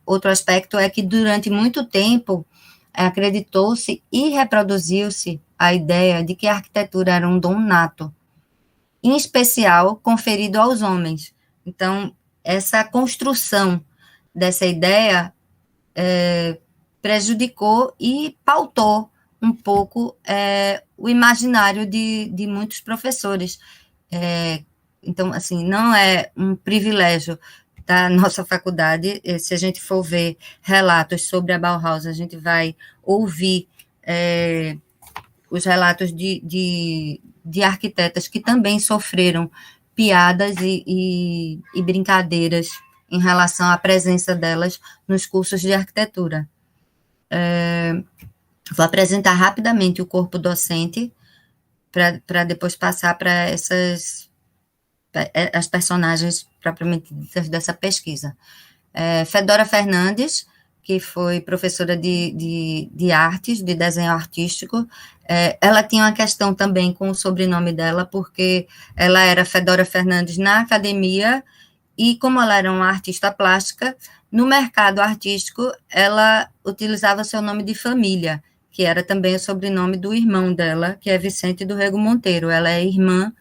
outro aspecto é que, durante muito tempo, acreditou-se e reproduziu-se a ideia de que a arquitetura era um dom nato, em especial conferido aos homens. Então, essa construção dessa ideia prejudicou e pautou um pouco o imaginário de muitos professores. Então, assim, não é um privilégio da nossa faculdade. Se a gente for ver relatos sobre a Bauhaus, a gente vai ouvir os relatos de arquitetas que também sofreram piadas e brincadeiras em relação à presença delas nos cursos de arquitetura. Vou apresentar rapidamente o corpo docente, para depois passar para as personagens propriamente ditas dessa pesquisa. Fedora Fernandes, que foi professora de artes, de desenho artístico, ela tinha uma questão também com o sobrenome dela, porque ela era Fedora Fernandes na academia, e como ela era uma artista plástica, no mercado artístico, ela utilizava seu nome de família, que era também o sobrenome do irmão dela, que é Vicente do Rego Monteiro. Ela é irmã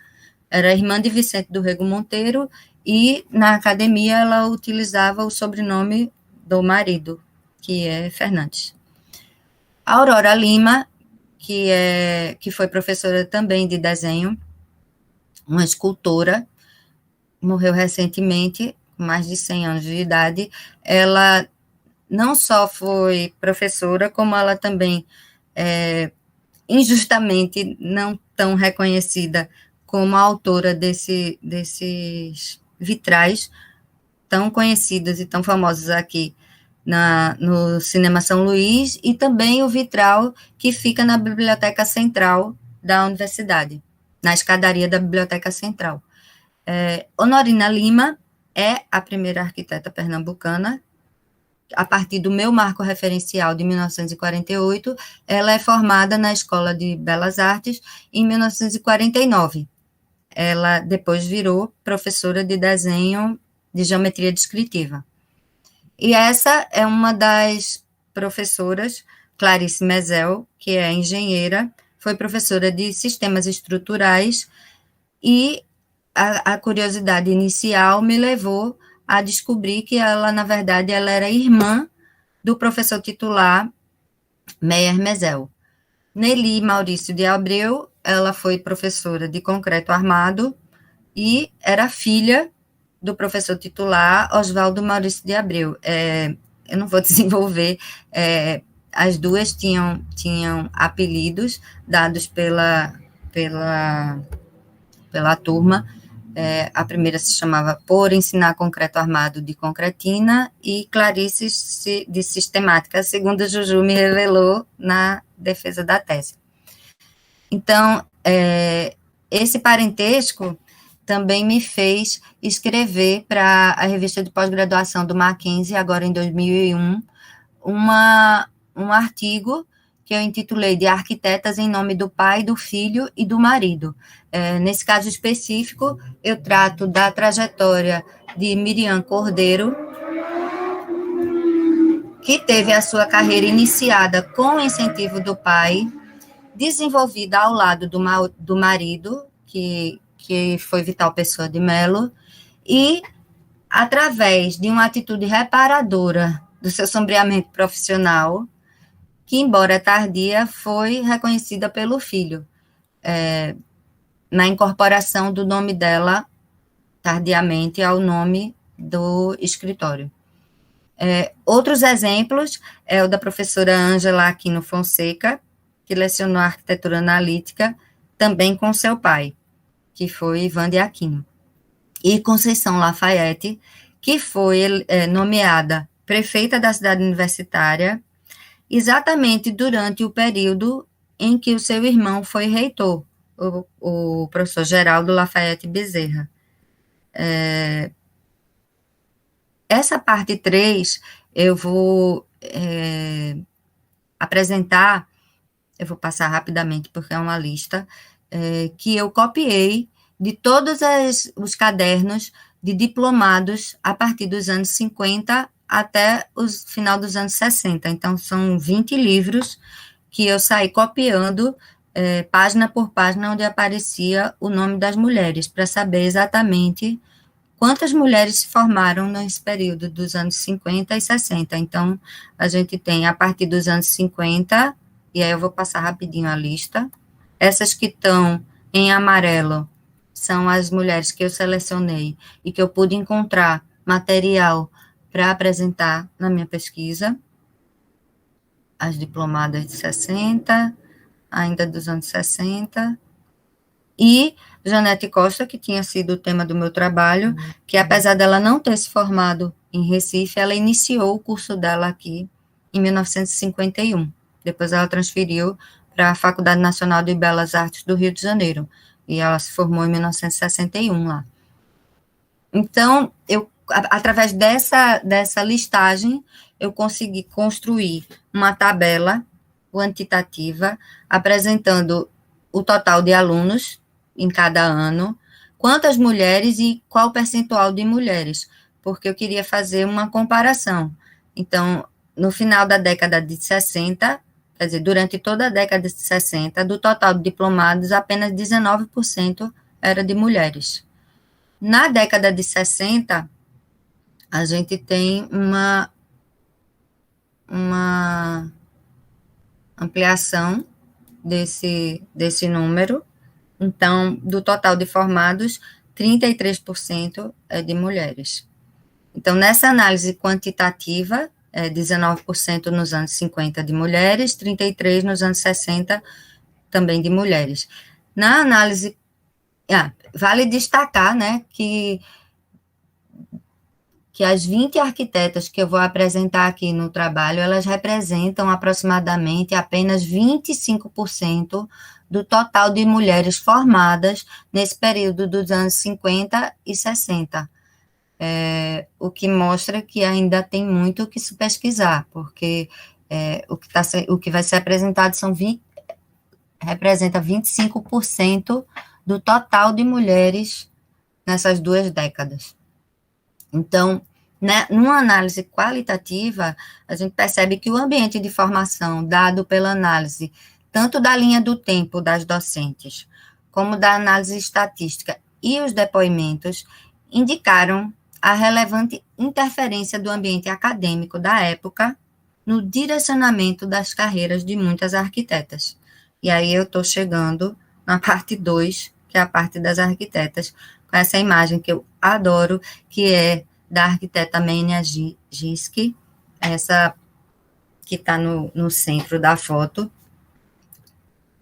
era irmã de Vicente do Rego Monteiro, e na academia ela utilizava o sobrenome do marido, que é Fernandes. A Aurora Lima, que foi professora também de desenho, uma escultora, morreu recentemente, com mais de 100 anos de idade. Ela não só foi professora, como ela também, injustamente, não tão reconhecida como a autora desses vitrais tão conhecidos e tão famosos aqui no Cinema São Luís, e também o vitral que fica na Biblioteca Central da Universidade, na escadaria da Biblioteca Central. Honorina Lima é a primeira arquiteta pernambucana. A partir do meu marco referencial de 1948, ela é formada na Escola de Belas Artes em 1949. Ela depois virou professora de desenho de geometria descritiva. E essa é uma das professoras, Clarice Mezel, que é engenheira, foi professora de sistemas estruturais, e a curiosidade inicial me levou a descobrir que ela, na verdade, ela era irmã do professor titular Meyer Mezel. Nelly Maurício de Abreu, ela foi professora de concreto armado e era filha do professor titular Oswaldo Maurício de Abreu. Eu não vou desenvolver, as duas tinham apelidos dados pela turma. A primeira se chamava Por Ensinar Concreto Armado de Concretina, e Clarice de Sistemática, segundo Juju me revelou na defesa da tese. Então, esse parentesco também me fez escrever para a revista de pós-graduação do Mackenzie, agora em 2001, um artigo que eu intitulei de Arquitetas em Nome do Pai, do Filho e do Marido. Nesse caso específico, eu trato da trajetória de Miriam Cordeiro, que teve a sua carreira iniciada com o incentivo do pai, desenvolvida ao lado do marido, que foi Vital Pessoa de Mello, e através de uma atitude reparadora do seu sombreamento profissional, que, embora tardia, foi reconhecida pelo filho, na incorporação do nome dela, tardiamente, ao nome do escritório. Outros exemplos é o da professora Ângela Aquino Fonseca, que lecionou arquitetura analítica, também com seu pai, que foi Ivan de Aquino. E Conceição Lafayette, que foi nomeada prefeita da cidade universitária, exatamente durante o período em que o seu irmão foi reitor, o professor Geraldo Lafayette Bezerra. Essa parte 3, eu vou apresentar, eu vou passar rapidamente, porque é uma lista, que eu copiei de todos os cadernos de diplomados a partir dos anos 50 até o final dos anos 60. Então, são 20 livros que eu saí copiando, página por página, onde aparecia o nome das mulheres, para saber exatamente quantas mulheres se formaram nesse período dos anos 50 e 60. Então, a gente tem, a partir dos anos 50, e aí eu vou passar rapidinho a lista. Essas que estão em amarelo são as mulheres que eu selecionei e que eu pude encontrar material para apresentar na minha pesquisa. As diplomadas de 60, ainda dos anos 60, e Janete Costa, que tinha sido o tema do meu trabalho, que apesar dela não ter se formado em Recife, ela iniciou o curso dela aqui em 1951. Depois ela transferiu para a Faculdade Nacional de Belas Artes do Rio de Janeiro, e ela se formou em 1961 lá. Então, através dessa listagem, eu consegui construir uma tabela quantitativa, apresentando o total de alunos em cada ano, quantas mulheres e qual percentual de mulheres, porque eu queria fazer uma comparação. Então, no final da década de 60, quer dizer, durante toda a década de 60, do total de diplomados, apenas 19% era de mulheres. Na década de 60, a gente tem uma ampliação desse número. Então, do total de formados, 33% é de mulheres. Então, nessa análise quantitativa, 19% nos anos 50 de mulheres, 33% nos anos 60 também de mulheres. Na análise, vale destacar, né, que as 20 arquitetas que eu vou apresentar aqui no trabalho, elas representam aproximadamente apenas 25% do total de mulheres formadas nesse período dos anos 50 e 60. O que mostra que ainda tem muito o que se pesquisar, porque o que vai ser apresentado representa 25% do total de mulheres nessas 2 décadas. Então, né, numa análise qualitativa, a gente percebe que o ambiente de formação dado pela análise, tanto da linha do tempo das docentes, como da análise estatística e os depoimentos, indicaram a relevante interferência do ambiente acadêmico da época no direcionamento das carreiras de muitas arquitetas. E aí eu estou chegando na parte 2, que é a parte das arquitetas, com essa imagem que eu adoro, que é da arquiteta Menia Giske, essa que está no centro da foto,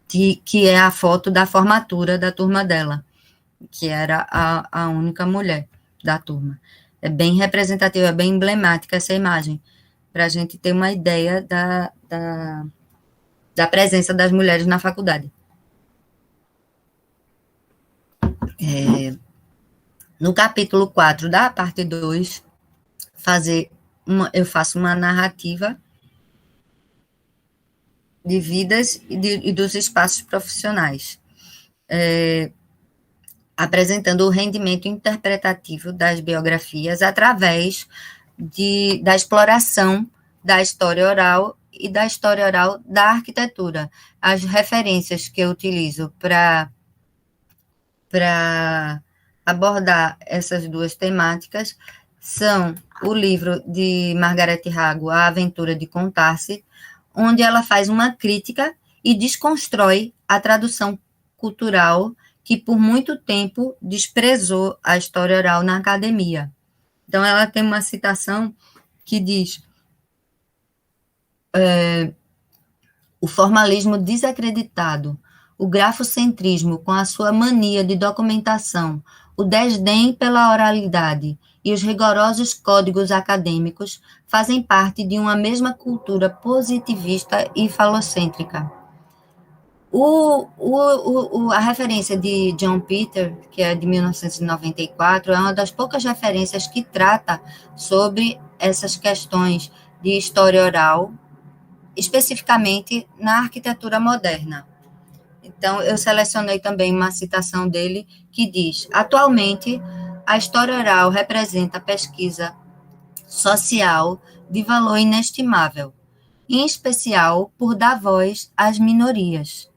que é a foto da formatura da turma dela, que era a única mulher da turma. É bem representativa, é bem emblemática essa imagem, para a gente ter uma ideia da presença das mulheres na faculdade. No capítulo 4 da parte 2, eu faço uma narrativa de vidas e dos espaços profissionais, apresentando o rendimento interpretativo das biografias através da exploração da história oral e da história oral da arquitetura. As referências que eu utilizo para abordar essas 2 temáticas são o livro de Margaret Rago, A Aventura de Contar-se, onde ela faz uma crítica e desconstrói a tradução cultural que por muito tempo desprezou a história oral na academia. Então, ela tem uma citação que diz: o formalismo desacreditado, o grafocentrismo com a sua mania de documentação, o desdém pela oralidade e os rigorosos códigos acadêmicos fazem parte de uma mesma cultura positivista e falocêntrica. A referência de John Peter, que é de 1994, é uma das poucas referências que trata sobre essas questões de história oral, especificamente na arquitetura moderna. Então, eu selecionei também uma citação dele que diz: atualmente, a história oral representa pesquisa social de valor inestimável, em especial por dar voz às minorias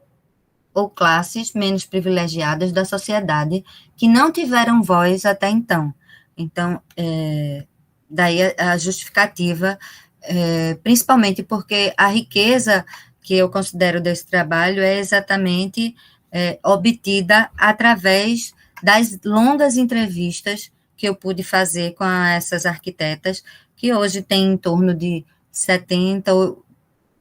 ou classes menos privilegiadas da sociedade que não tiveram voz até então. Então, daí a justificativa, principalmente porque a riqueza que eu considero desse trabalho é exatamente obtida através das longas entrevistas que eu pude fazer com essas arquitetas, que hoje têm em torno de 70, ou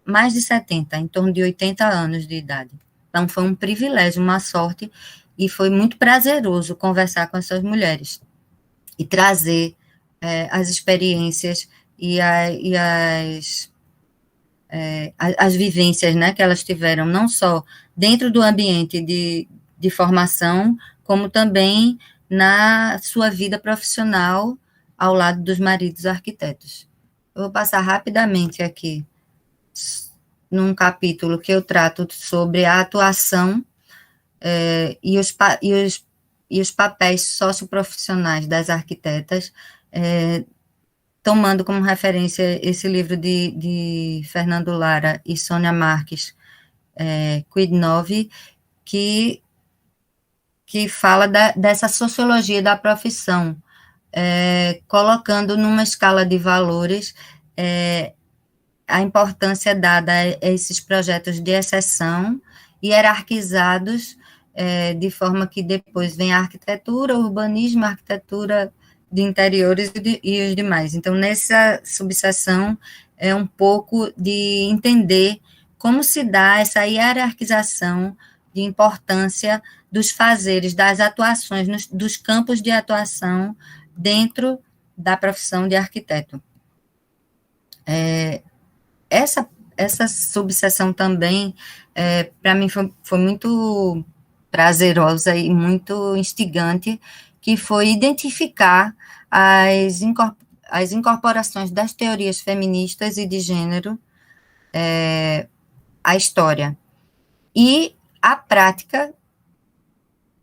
mais de 70, em torno de 80 anos de idade. Então, foi um privilégio, uma sorte, e foi muito prazeroso conversar com essas mulheres e trazer as experiências e as vivências, né, que elas tiveram, não só dentro do ambiente de formação, como também na sua vida profissional ao lado dos maridos arquitetos. Eu vou passar rapidamente aqui num capítulo que eu trato sobre a atuação e os papéis socioprofissionais das arquitetas, tomando como referência esse livro de Fernando Lara e Sônia Marques, Quid Novi, que que fala dessa sociologia da profissão, colocando numa escala de valores a importância dada a esses projetos de exceção, hierarquizados, de forma que depois vem a arquitetura, o urbanismo, a arquitetura de interiores e os demais. Então, nessa subseção, é um pouco de entender como se dá essa hierarquização de importância dos fazeres, das atuações, dos campos de atuação dentro da profissão de arquiteto. Essa subseção também, para mim, foi muito prazerosa e muito instigante, que foi identificar as incorporações das teorias feministas e de gênero à história. E a prática,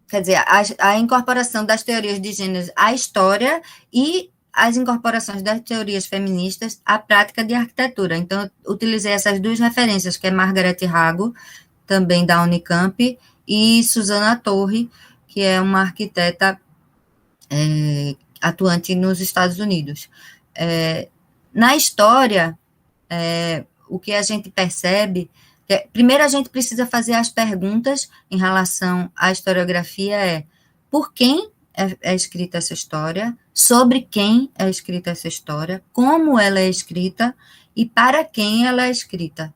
quer dizer, a incorporação das teorias de gênero à história e as incorporações das teorias feministas à prática de arquitetura. Então, eu utilizei essas duas referências, que é Margaret Rago, também da Unicamp, e Susana Torre, que é uma arquiteta atuante nos Estados Unidos. Na história, o que a gente percebe, primeiro a gente precisa fazer as perguntas em relação à historiografia, por quem é escrita essa história, sobre quem é escrita essa história, como ela é escrita e para quem ela é escrita.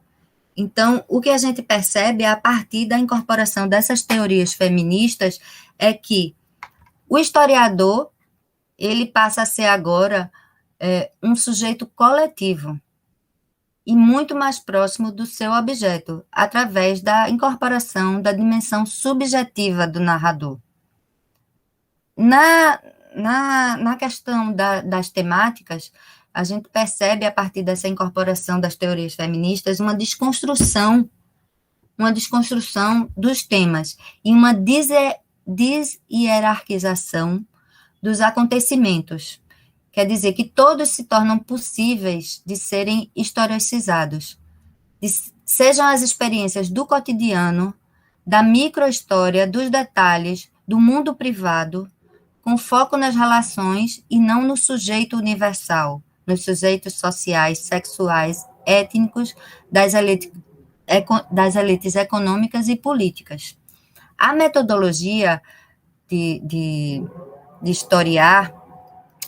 Então, o que a gente percebe a partir da incorporação dessas teorias feministas é que o historiador, ele passa a ser agora um sujeito coletivo e muito mais próximo do seu objeto, através da incorporação da dimensão subjetiva do narrador. Na questão das temáticas, a gente percebe, a partir dessa incorporação das teorias feministas, uma desconstrução dos temas e uma deshierarquização dos acontecimentos. Quer dizer que todos se tornam possíveis de serem historicizados, sejam as experiências do cotidiano, da microhistória, dos detalhes, do mundo privado, com foco nas relações e não no sujeito universal, nos sujeitos sociais, sexuais, étnicos, das elites econômicas e políticas. A metodologia de historiar,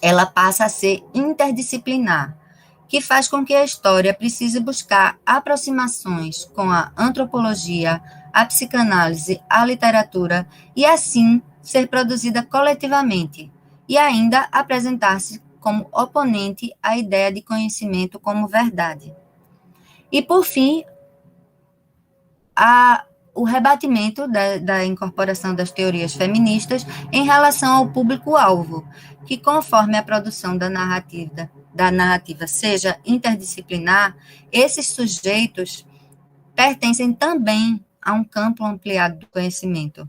ela passa a ser interdisciplinar, que faz com que a história precise buscar aproximações com a antropologia, a psicanálise, a literatura, e assim ser produzida coletivamente, e ainda apresentar-se como oponente à ideia de conhecimento como verdade. E, por fim, o rebatimento da incorporação das teorias feministas em relação ao público-alvo, que, conforme a produção da narrativa seja interdisciplinar, esses sujeitos pertencem também a um campo ampliado do conhecimento.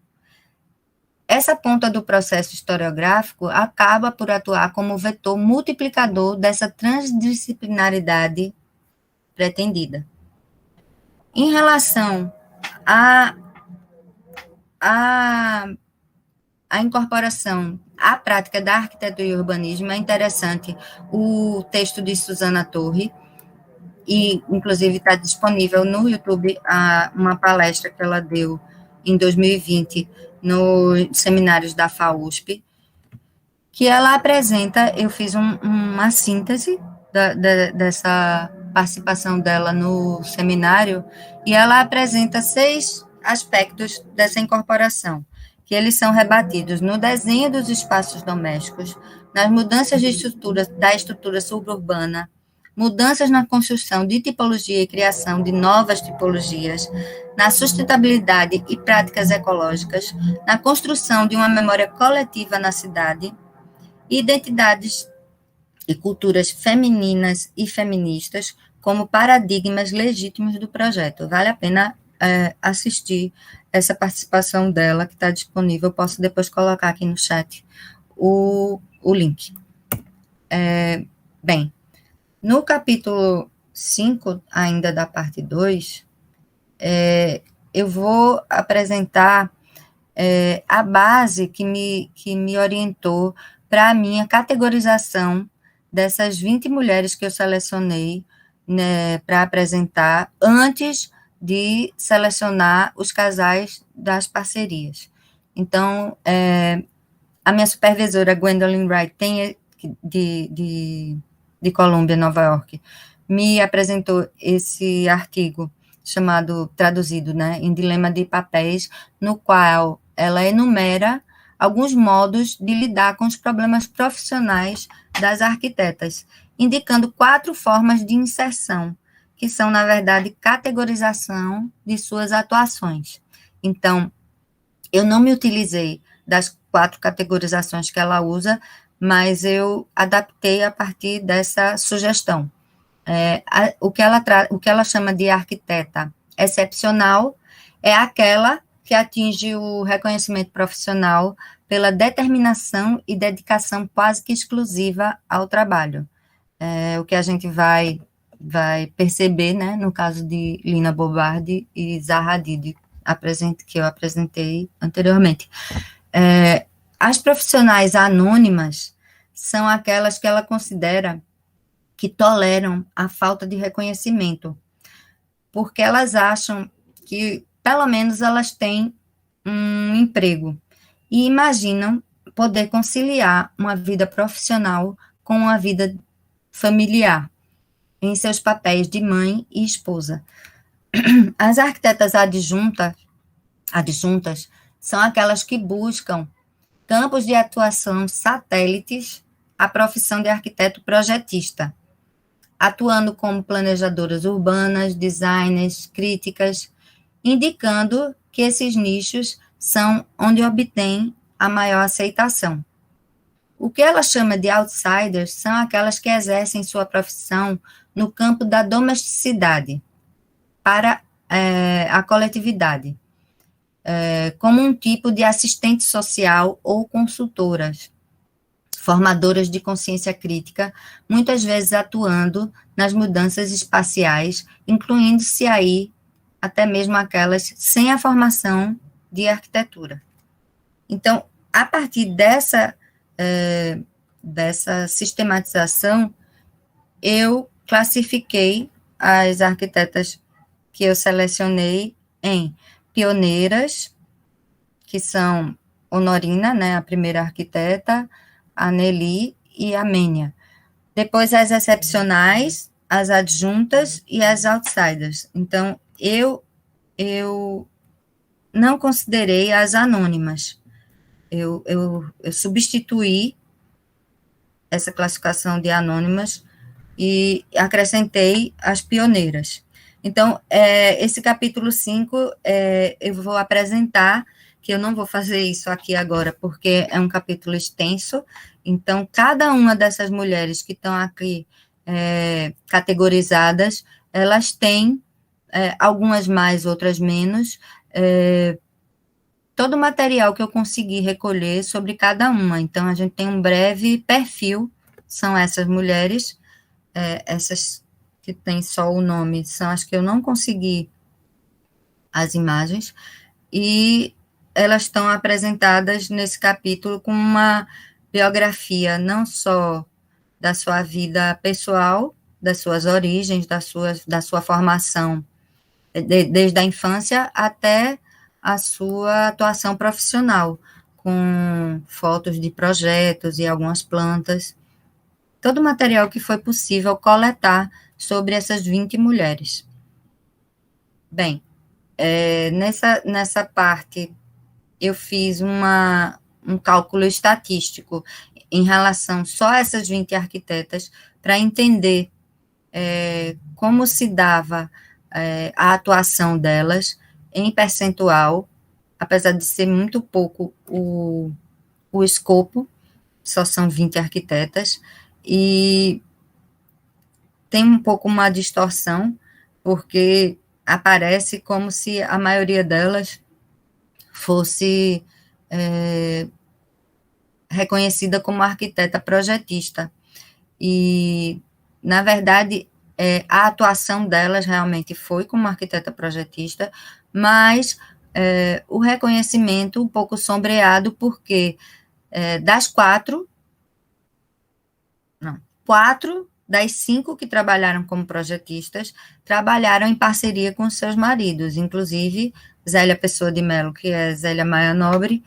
Essa ponta do processo historiográfico acaba por atuar como vetor multiplicador dessa transdisciplinaridade pretendida. Em relação à incorporação à prática da arquitetura e urbanismo, é interessante o texto de Susana Torre, e inclusive está disponível no YouTube uma palestra que ela deu em 2020 nos seminários da FAUSP, que ela apresenta, eu fiz uma síntese dessa participação dela no seminário, e ela apresenta 6 aspectos dessa incorporação, que eles são rebatidos no desenho dos espaços domésticos, nas mudanças da estrutura suburbana, mudanças na construção de tipologia e criação de novas tipologias, na sustentabilidade e práticas ecológicas, na construção de uma memória coletiva na cidade, identidades e culturas femininas e feministas como paradigmas legítimos do projeto. Vale a pena assistir essa participação dela, que está disponível. Eu posso depois colocar aqui no chat o link. Bem, no capítulo 5, ainda da parte 2, eu vou apresentar a base que me orientou para a minha categorização dessas 20 mulheres que eu selecionei, né, para apresentar, antes de selecionar os casais das parcerias. Então, a minha supervisora, Gwendolyn Wright, de Colômbia, Nova York, me apresentou esse artigo traduzido, né, em Dilema de Papéis, no qual ela enumera alguns modos de lidar com os problemas profissionais das arquitetas, indicando 4 formas de inserção, que são, na verdade, categorização de suas atuações. Então, eu não me utilizei das 4 categorizações que ela usa, mas eu adaptei a partir dessa sugestão. O que ela chama de arquiteta excepcional é aquela que atinge o reconhecimento profissional pela determinação e dedicação quase que exclusiva ao trabalho. O que a gente vai perceber, né, no caso de Lina Bo Bardi e Zaha Hadid, que eu apresentei anteriormente. As profissionais anônimas são aquelas que ela considera que toleram a falta de reconhecimento, porque elas acham que, pelo menos, elas têm um emprego e imaginam poder conciliar uma vida profissional com uma vida familiar, em seus papéis de mãe e esposa. As arquitetas adjuntas são aquelas que buscam campos de atuação satélites à profissão de arquiteto projetista, atuando como planejadoras urbanas, designers, críticas, indicando que esses nichos são onde obtém a maior aceitação. O que ela chama de outsiders são aquelas que exercem sua profissão no campo da domesticidade para a coletividade, como um tipo de assistente social ou consultoras, formadoras de consciência crítica, muitas vezes atuando nas mudanças espaciais, incluindo-se aí até mesmo aquelas sem a formação de arquitetura. Então, a partir dessa sistematização, eu classifiquei as arquitetas que eu selecionei em pioneiras, que são Honorina, né, a primeira arquiteta, a Nelly e a Menia. Depois as excepcionais, as adjuntas e as outsiders. Então, eu não considerei as anônimas. Eu substituí essa classificação de anônimas e acrescentei as pioneiras. Então, esse capítulo 5, eu vou apresentar, que eu não vou fazer isso aqui agora, porque é um capítulo extenso. Então, cada uma dessas mulheres que estão aqui categorizadas, elas têm, algumas mais, outras menos, todo o material que eu consegui recolher sobre cada uma. Então, a gente tem um breve perfil, são essas mulheres, essas que tem só o nome, são as que eu não consegui as imagens, e elas estão apresentadas nesse capítulo com uma biografia não só da sua vida pessoal, das suas origens, da sua formação, desde a infância até a sua atuação profissional, com fotos de projetos e algumas plantas, todo o material que foi possível coletar sobre essas 20 mulheres. Bem, nessa parte, eu fiz um cálculo estatístico em relação só a essas 20 arquitetas, para entender como se dava a atuação delas em percentual, apesar de ser muito pouco o escopo, só são 20 arquitetas, e tem um pouco uma distorção, porque aparece como se a maioria delas fosse reconhecida como arquiteta projetista. E, na verdade, a atuação delas realmente foi como arquiteta projetista, mas o reconhecimento um pouco sombreado, porque quatro das 5 que trabalharam como projetistas trabalharam em parceria com seus maridos, inclusive Zélia Pessoa de Mello, que é Zélia Maia Nobre,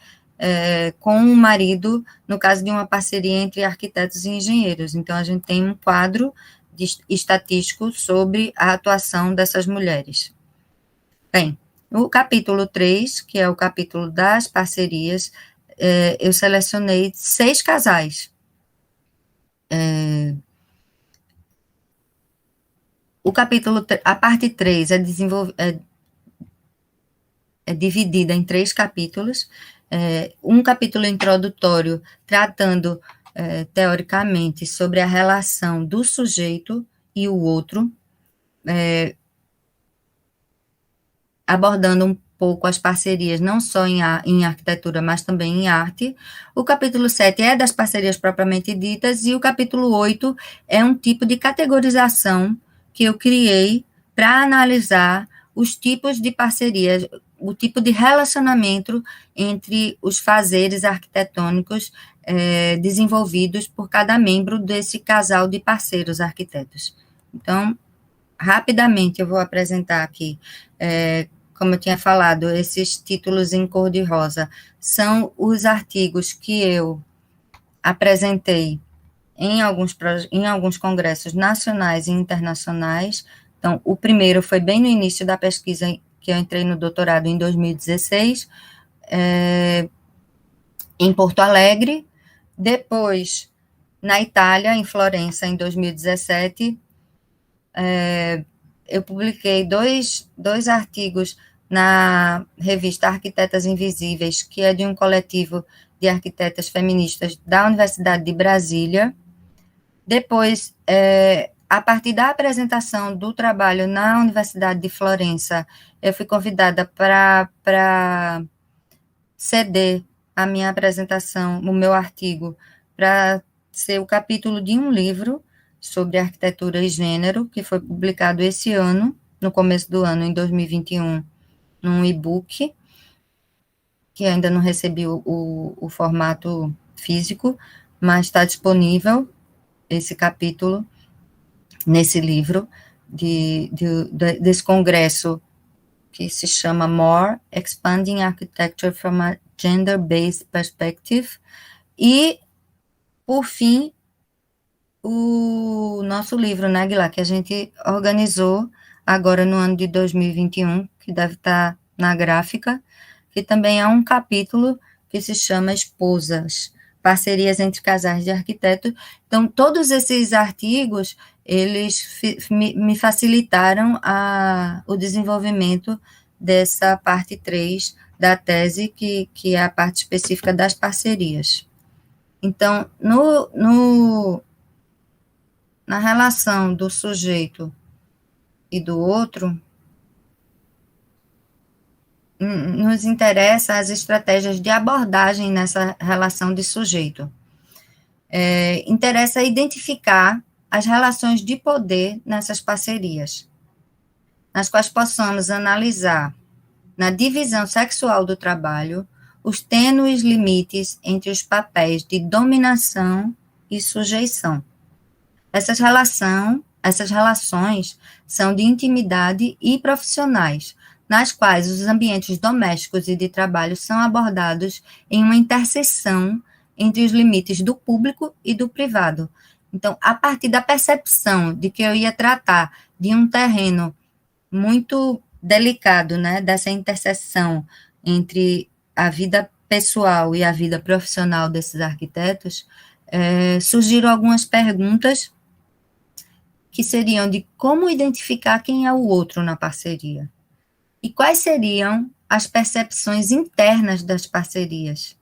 com um marido, no caso de uma parceria entre arquitetos e engenheiros. Então, a gente tem um quadro estatístico sobre a atuação dessas mulheres. Bem, o capítulo 3, que é o capítulo das parcerias, eu selecionei 6 casais. A parte 3 é dividida em 3 capítulos. Um capítulo introdutório tratando, teoricamente, sobre a relação do sujeito e o outro, abordando um pouco as parcerias, não só em arquitetura, mas também em arte. O capítulo 7 é das parcerias propriamente ditas, e o capítulo 8 é um tipo de categorização que eu criei para analisar os tipos de parcerias, o tipo de relacionamento entre os fazeres arquitetônicos desenvolvidos por cada membro desse casal de parceiros arquitetos. Então, rapidamente eu vou apresentar aqui, como eu tinha falado, esses títulos em cor-de-rosa são os artigos que eu apresentei em alguns congressos nacionais e internacionais. Então, o primeiro foi bem no início da pesquisa, que eu entrei no doutorado em 2016, em Porto Alegre. Depois, na Itália, em Florença, em 2017, eu publiquei dois artigos na revista Arquitetas Invisíveis, que é de um coletivo de arquitetas feministas da Universidade de Brasília. Depois, a partir da apresentação do trabalho na Universidade de Florença, eu fui convidada para ceder a minha apresentação, o meu artigo, para ser o capítulo de um livro sobre arquitetura e gênero, que foi publicado esse ano, no começo do ano, em 2021, num e-book, que ainda não recebi o formato físico, mas está disponível esse capítulo nesse livro desse congresso que se chama More, Expanding Architecture from a Gender-Based Perspective. E, por fim, o nosso livro, né, Aguilar, que a gente organizou agora no ano de 2021, que deve estar na gráfica, que também é um capítulo que se chama Esposas, Parcerias entre Casais de Arquitetos. Então, todos esses artigos, eles me facilitaram o desenvolvimento dessa parte 3 da tese, que é a parte específica das parcerias. Então, na relação do sujeito e do outro, nos interessa as estratégias de abordagem nessa relação de sujeito. Interessa identificar as relações de poder nessas parcerias, nas quais possamos analisar, na divisão sexual do trabalho, os tênues limites entre os papéis de dominação e sujeição. Essas relações são de intimidade e profissionais, nas quais os ambientes domésticos e de trabalho são abordados em uma interseção entre os limites do público e do privado. Então, a partir da percepção de que eu ia tratar de um terreno muito delicado, né, dessa interseção entre a vida pessoal e a vida profissional desses arquitetos, surgiram algumas perguntas que seriam de como identificar quem é o outro na parceria. E quais seriam as percepções internas das parcerias?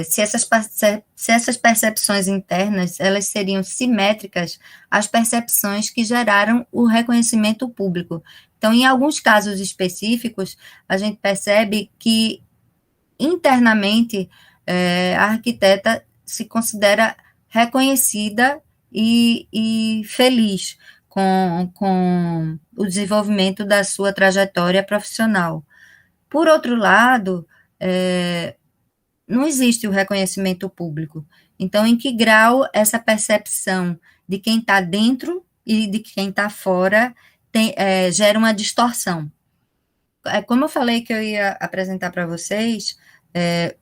Se essas percepções internas, elas seriam simétricas às percepções que geraram o reconhecimento público. Então, em alguns casos específicos, a gente percebe que, internamente, a arquiteta se considera reconhecida e feliz com o desenvolvimento da sua trajetória profissional. Por outro lado, não existe o reconhecimento público. Então, em que grau essa percepção de quem está dentro e de quem está fora gera uma distorção? Como eu falei que eu ia apresentar para vocês,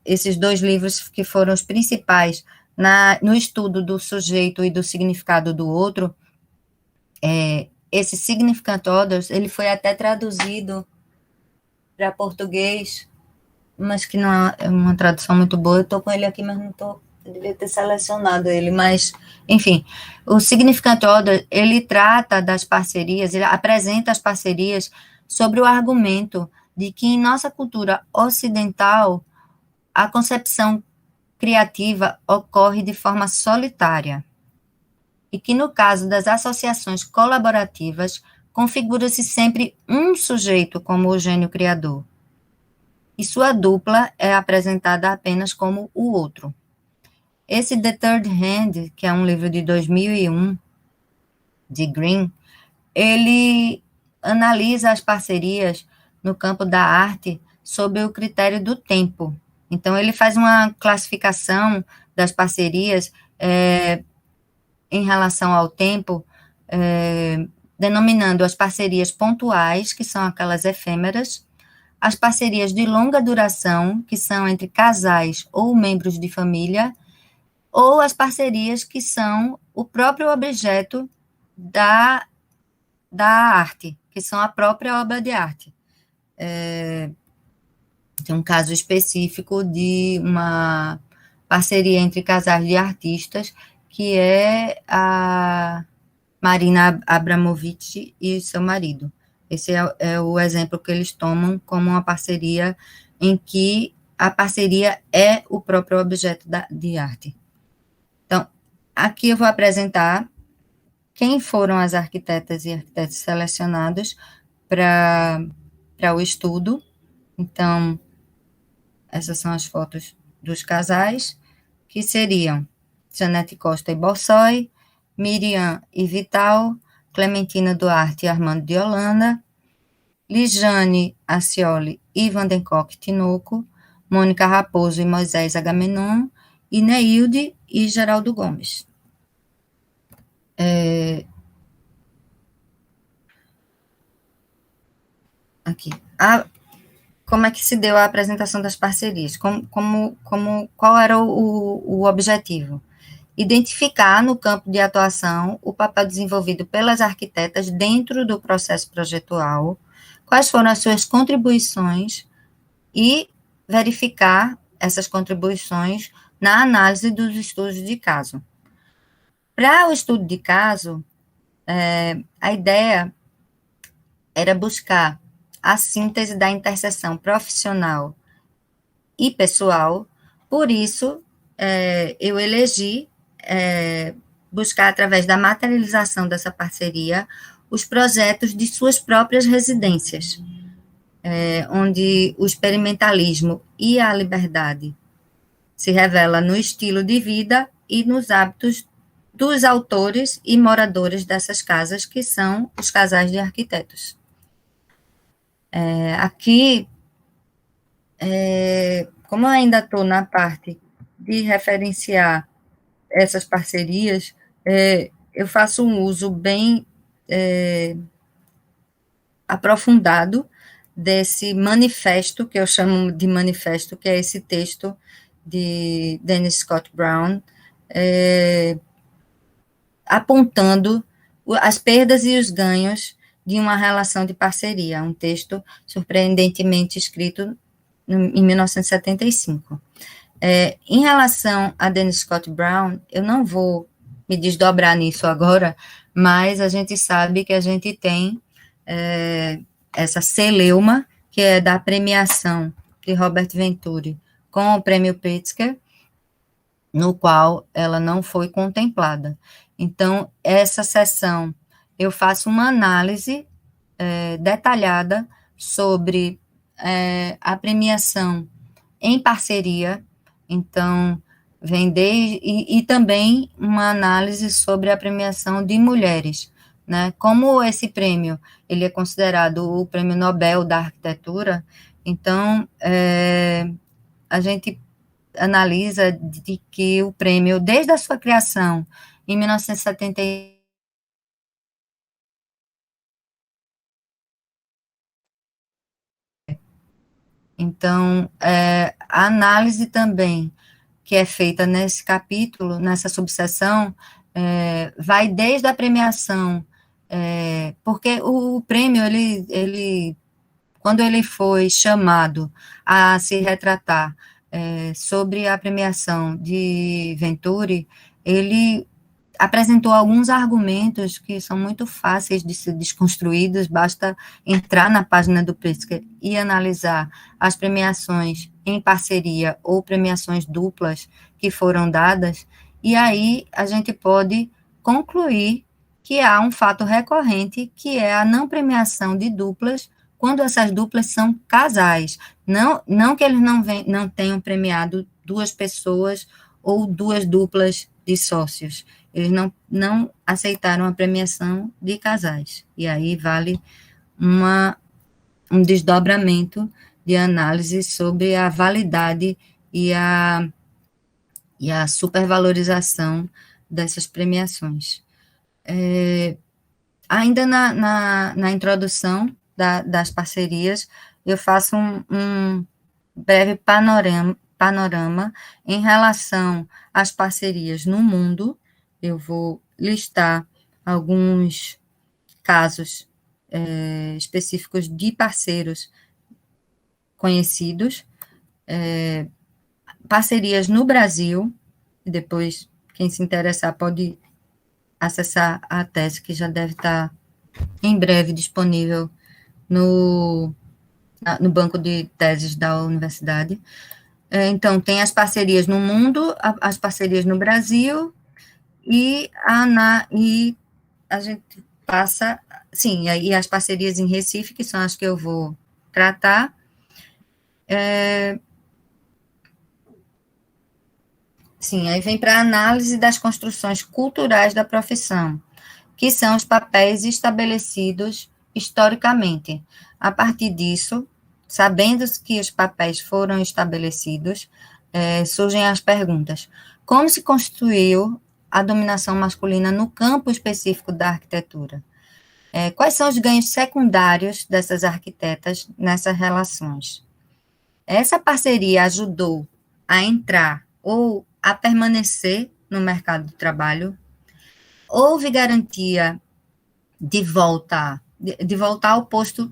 esses 2 livros que foram os principais no estudo do sujeito e do significado do outro, esse Significant Others, ele foi até traduzido para português, mas que não é uma tradução muito boa. Eu estou com ele aqui, mas não estou. Eu devia ter selecionado ele, mas, enfim, o Significant Other, ele trata das parcerias, ele apresenta as parcerias sobre o argumento de que em nossa cultura ocidental a concepção criativa ocorre de forma solitária e que no caso das associações colaborativas configura-se sempre um sujeito como o gênio criador e sua dupla é apresentada apenas como o outro. Esse The Third Hand, que é um livro de 2001, de Green, ele analisa as parcerias no campo da arte sob o critério do tempo. Então, ele faz uma classificação das parcerias em relação ao tempo, denominando as parcerias pontuais, que são aquelas efêmeras, as parcerias de longa duração, que são entre casais ou membros de família, ou as parcerias que são o próprio objeto da arte, que são a própria obra de arte. Tem um caso específico de uma parceria entre casais de artistas, que é a Marina Abramovic e seu marido. Esse é o exemplo que eles tomam como uma parceria em que a parceria é o próprio objeto de arte. Então, aqui eu vou apresentar quem foram as arquitetas e arquitetos selecionados para o estudo. Então, essas são as fotos dos casais, que seriam Janete Costa e Borsoi, Miriam e Vital, Clementina Duarte e Armando de Holanda, Lijane Acioli e Vandencock Tinoco, Mônica Raposo e Moisés Agamenon, e Neilde e Geraldo Gomes. Aqui. Como é que se deu a apresentação das parcerias? Qual era o objetivo? Identificar no campo de atuação o papel desenvolvido pelas arquitetas dentro do processo projetual, quais foram as suas contribuições e verificar essas contribuições na análise dos estudos de caso. Para o estudo de caso, a ideia era buscar a síntese da interseção profissional e pessoal, por isso, eu elegi buscar, através da materialização dessa parceria, os projetos de suas próprias residências, onde o experimentalismo e a liberdade se revela no estilo de vida e nos hábitos dos autores e moradores dessas casas, que são os casais de arquitetos. Aqui, como eu ainda estou na parte de referenciar essas parcerias, eu faço um uso bem aprofundado desse manifesto, que eu chamo de manifesto, que é esse texto de Dennis Scott Brown, apontando as perdas e os ganhos de uma relação de parceria, um texto surpreendentemente escrito em 1975. Em relação a Dennis Scott Brown, eu não vou me desdobrar nisso agora, mas a gente sabe que a gente tem essa celeuma, que é da premiação de Robert Venturi com o Prêmio Pritzker, no qual ela não foi contemplada. Então, essa sessão, eu faço uma análise detalhada sobre a premiação em parceria, então, e também uma análise sobre a premiação de mulheres, né? Como esse prêmio, ele é considerado o Prêmio Nobel da Arquitetura, Então, a gente analisa de que o prêmio, desde a sua criação, em 1970, então, a análise também que é feita nesse capítulo, nessa subseção, vai desde a premiação, porque o prêmio, quando ele foi chamado a se retratar sobre a premiação de Venturi, ele apresentou alguns argumentos que são muito fáceis de ser desconstruídos, basta entrar na página do Pritzker e analisar as premiações em parceria ou premiações duplas que foram dadas, e aí a gente pode concluir que há um fato recorrente, que é a não premiação de duplas, quando essas duplas são casais. Não que eles não tenham premiado duas pessoas ou duas duplas de sócios. Eles não aceitaram a premiação de casais. E aí vale um desdobramento de análise sobre a validade e a supervalorização dessas premiações. Ainda na introdução das parcerias, eu faço um breve panorama em relação às parcerias no mundo. Eu vou listar alguns casos específicos de parceiros conhecidos, parcerias no Brasil, e depois, quem se interessar pode acessar a tese, que já deve estar em breve disponível no banco de teses da universidade. Então, tem as parcerias no mundo, as parcerias no Brasil, e a gente passa, sim, e as parcerias em Recife, que são as que eu vou tratar. Sim, aí vem para a análise das construções culturais da profissão, que são os papéis estabelecidos historicamente. A partir disso, sabendo que os papéis foram estabelecidos, surgem as perguntas: como se construiu a dominação masculina no campo específico da arquitetura? Quais são os ganhos secundários dessas arquitetas nessas relações? Essa parceria ajudou a entrar ou a permanecer no mercado de trabalho? Houve garantia de voltar ao posto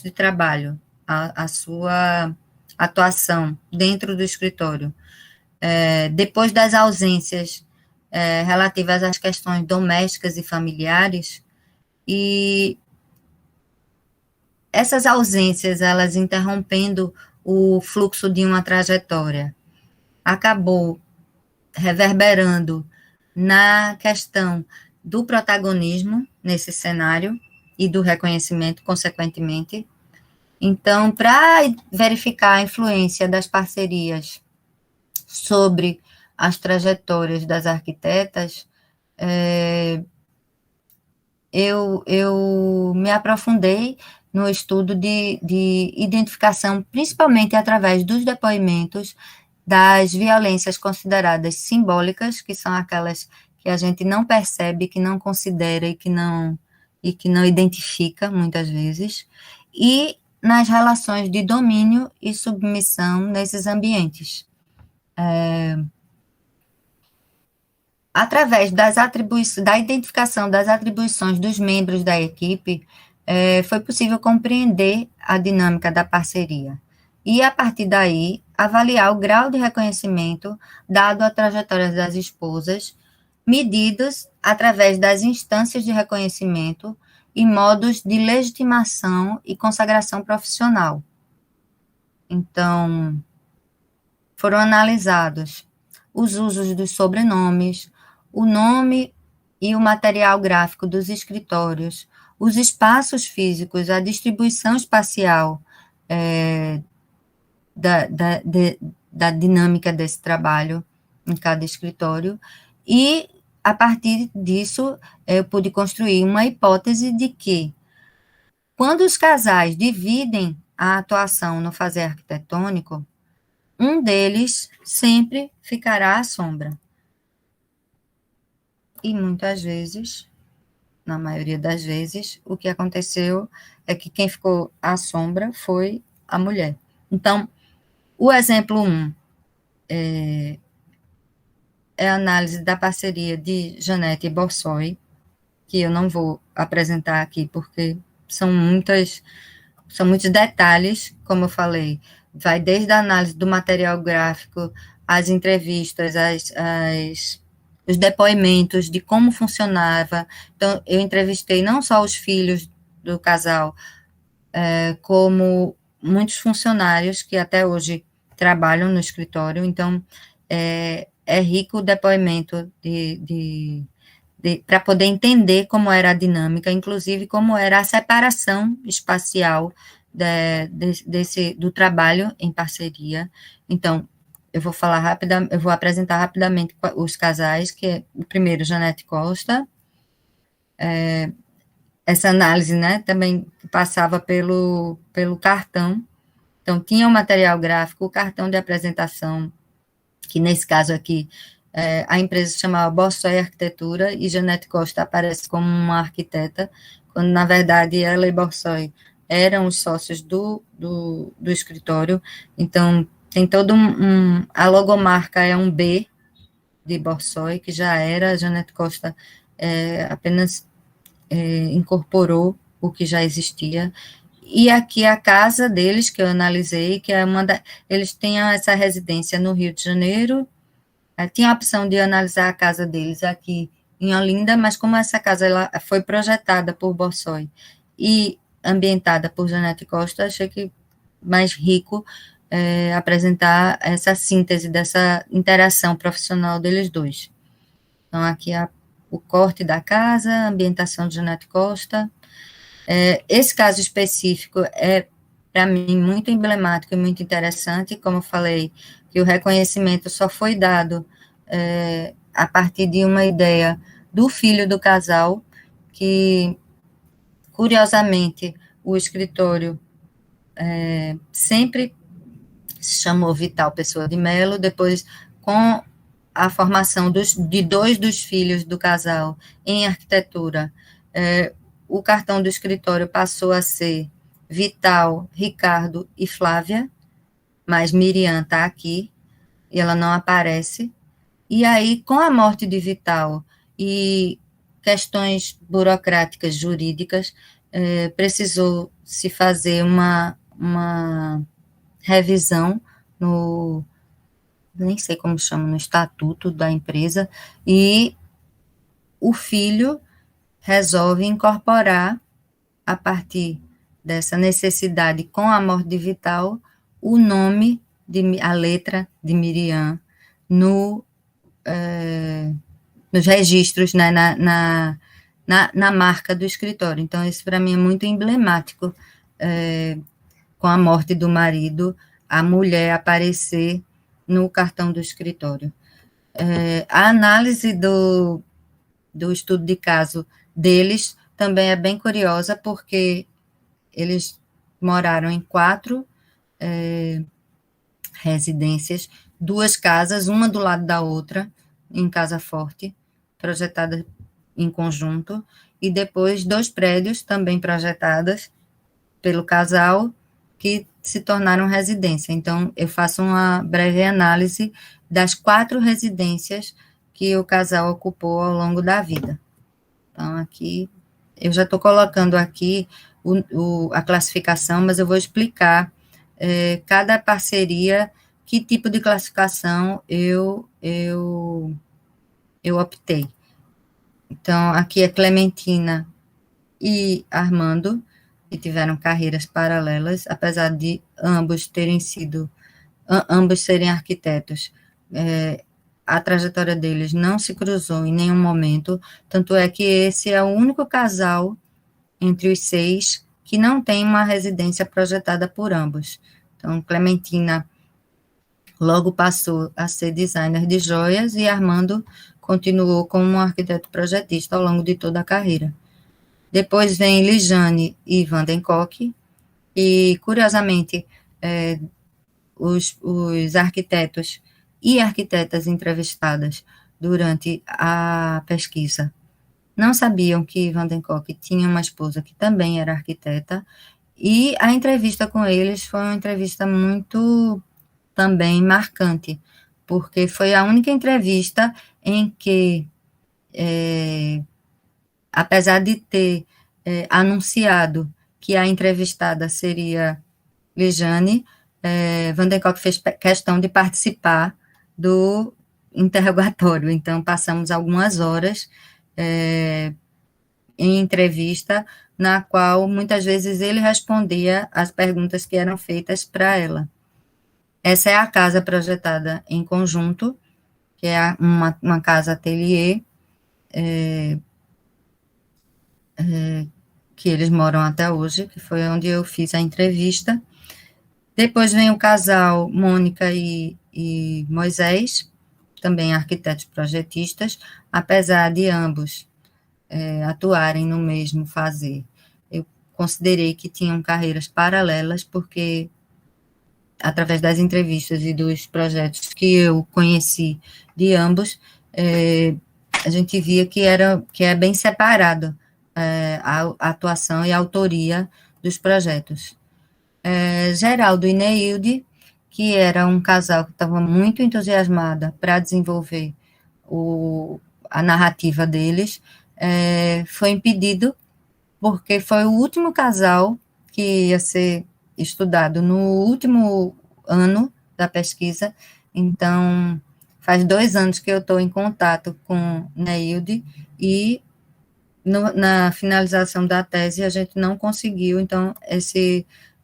de trabalho, a sua atuação dentro do escritório, depois das ausências relativas às questões domésticas e familiares, e essas ausências, elas interrompendo o fluxo de uma trajetória, acabou reverberando na questão do protagonismo nesse cenário e do reconhecimento, consequentemente. Então, para verificar a influência das parcerias sobre as trajetórias das arquitetas, eu me aprofundei no estudo de identificação, principalmente através dos depoimentos das violências consideradas simbólicas, que são aquelas que a gente não percebe, que não considera e que não identifica, muitas vezes, e nas relações de domínio e submissão nesses ambientes. Através da identificação das atribuições dos membros da equipe, foi possível compreender a dinâmica da parceria e, a partir daí, avaliar o grau de reconhecimento dado à trajetória das esposas, medidos através das instâncias de reconhecimento e modos de legitimação e consagração profissional. Então, foram analisados os usos dos sobrenomes, o nome e o material gráfico dos escritórios, os espaços físicos, a distribuição espacial da dinâmica desse trabalho em cada escritório, e, a partir disso, eu pude construir uma hipótese de que, quando os casais dividem a atuação no fazer arquitetônico, um deles sempre ficará à sombra. E muitas vezes, na maioria das vezes, o que aconteceu é que quem ficou à sombra foi a mulher. Então, o exemplo 1 é a análise da parceria de Janete e Borsoi, que eu não vou apresentar aqui, porque são muitos detalhes, como eu falei, vai desde a análise do material gráfico, as entrevistas, os depoimentos de como funcionava. Então, eu entrevistei não só os filhos do casal, como muitos funcionários que até hoje trabalham no escritório. Então, é rico o depoimento para poder entender como era a dinâmica, inclusive como era a separação espacial do trabalho em parceria. Então, eu vou apresentar rapidamente os casais, que é o primeiro, Janete Costa. Essa análise, né, também passava pelo cartão. Então, tinha o material gráfico, o cartão de apresentação, que nesse caso aqui, a empresa se chamava Borsoi Arquitetura, e Janete Costa aparece como uma arquiteta, quando, na verdade, ela e Borsoi eram os sócios do escritório. Então, tem todo a logomarca é um B de Borsoi, que já era, a Janete Costa apenas incorporou o que já existia. E aqui a casa deles, que eu analisei, que é eles têm essa residência no Rio de Janeiro. Tinha a opção de analisar a casa deles aqui em Olinda, mas como essa casa ela foi projetada por Borsoi e ambientada por Janete Costa, achei que mais rico apresentar essa síntese dessa interação profissional deles dois. Então, aqui o corte da casa, a ambientação de Janete Costa. Esse caso específico é, para mim, muito emblemático e muito interessante. Como eu falei, que o reconhecimento só foi dado a partir de uma ideia do filho do casal, que, curiosamente, o escritório sempre se chamou Vital Pessoa de Melo. Depois, com a formação de dois dos filhos do casal em arquitetura, o cartão do escritório passou a ser Vital, Ricardo e Flávia, mas Miriam está aqui, e ela não aparece. E aí, com a morte de Vital e questões burocráticas, jurídicas, precisou se fazer uma revisão nem sei como chama, no estatuto da empresa, e o filho resolve incorporar, a partir dessa necessidade, com a morte de Vital, o nome, a letra de Miriam nos registros, né, na marca do escritório. Então, isso para mim é muito emblemático, com a morte do marido, a mulher aparecer no cartão do escritório. A análise do estudo de caso deles também é bem curiosa, porque eles moraram em 4 residências, 2 casas, uma do lado da outra, em Casa Forte, projetada em conjunto, e depois 2 prédios também projetados pelo casal, que se tornaram residência. Então, eu faço uma breve análise das 4 residências que o casal ocupou ao longo da vida. Então, aqui, eu já estou colocando aqui a classificação, mas eu vou explicar cada parceria, que tipo de classificação eu optei. Então, aqui é Clementina e Armando, que tiveram carreiras paralelas, apesar de ambos serem arquitetos. A trajetória deles não se cruzou em nenhum momento, tanto é que esse é o único casal entre os 6 que não tem uma residência projetada por ambos. Então, Clementina logo passou a ser designer de joias e Armando continuou como um arquiteto projetista ao longo de toda a carreira. Depois vem Lijane e Vandencock, E, curiosamente, os arquitetos e arquitetas entrevistadas durante a pesquisa não sabiam que Van den Kolk tinha uma esposa que também era arquiteta, e a entrevista com eles foi uma entrevista muito também marcante, porque foi a única entrevista em que, apesar de ter anunciado que a entrevistada seria Lejane, Van den Kolk fez questão de participar do interrogatório, então passamos algumas horas em entrevista, na qual muitas vezes ele respondia as perguntas que eram feitas para ela. Essa é a casa projetada em conjunto, que é uma casa ateliê, que eles moram até hoje, que foi onde eu fiz a entrevista. Depois vem o casal Mônica e Moisés, também arquitetos projetistas, apesar de ambos atuarem no mesmo fazer. Eu considerei que tinham carreiras paralelas, porque, através das entrevistas e dos projetos que eu conheci de ambos, a gente via que é bem separado a atuação e a autoria dos projetos. Geraldo e Neilde, que era um casal que estava muito entusiasmada para desenvolver a narrativa deles, foi impedido porque foi o último casal que ia ser estudado no último ano da pesquisa. Então, faz 2 anos que eu estou em contato com Neilde, e na finalização da tese a gente não conseguiu, então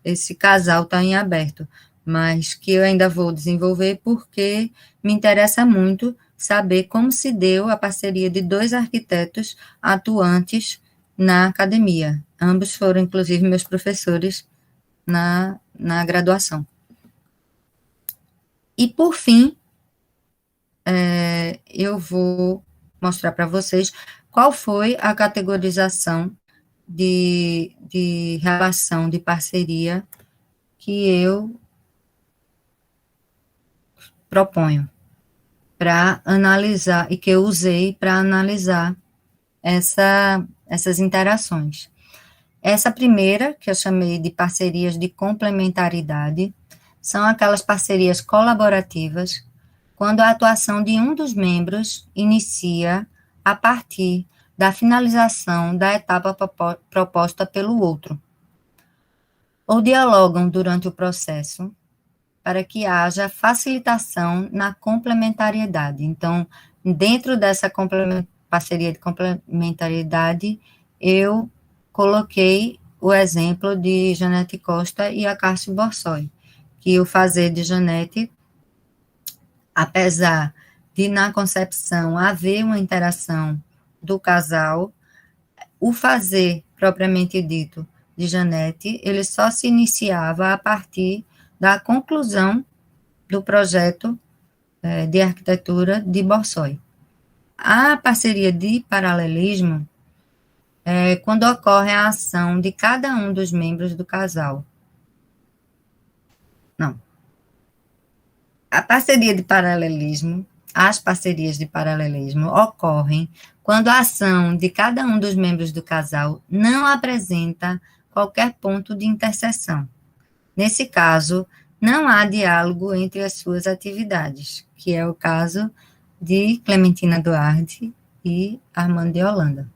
esse casal está em aberto, mas que eu ainda vou desenvolver, porque me interessa muito saber como se deu a parceria de 2 arquitetos atuantes na academia. Ambos foram, inclusive, meus professores na graduação. E, por fim, eu vou mostrar para vocês qual foi a categorização de relação, de parceria que eu proponho para analisar, e que eu usei para analisar essas interações. Essa primeira, que eu chamei de parcerias de complementaridade, são aquelas parcerias colaborativas, quando a atuação de um dos membros inicia a partir da finalização da etapa proposta pelo outro, ou dialogam durante o processo, para que haja facilitação na complementariedade. Então, dentro dessa parceria de complementariedade, eu coloquei o exemplo de Janete Costa e Acácio Borsoi, que o fazer de Janete, apesar de na concepção haver uma interação do casal, o fazer propriamente dito de Janete, ele só se iniciava a partir da conclusão do projeto de arquitetura de Borsoi. A parceria de paralelismo é quando ocorre a ação de cada um dos membros do casal. Não. A parceria de paralelismo, as parcerias de paralelismo ocorrem quando a ação de cada um dos membros do casal não apresenta qualquer ponto de interseção. Nesse caso, não há diálogo entre as suas atividades, que é o caso de Clementina Duarte e Armando de Holanda.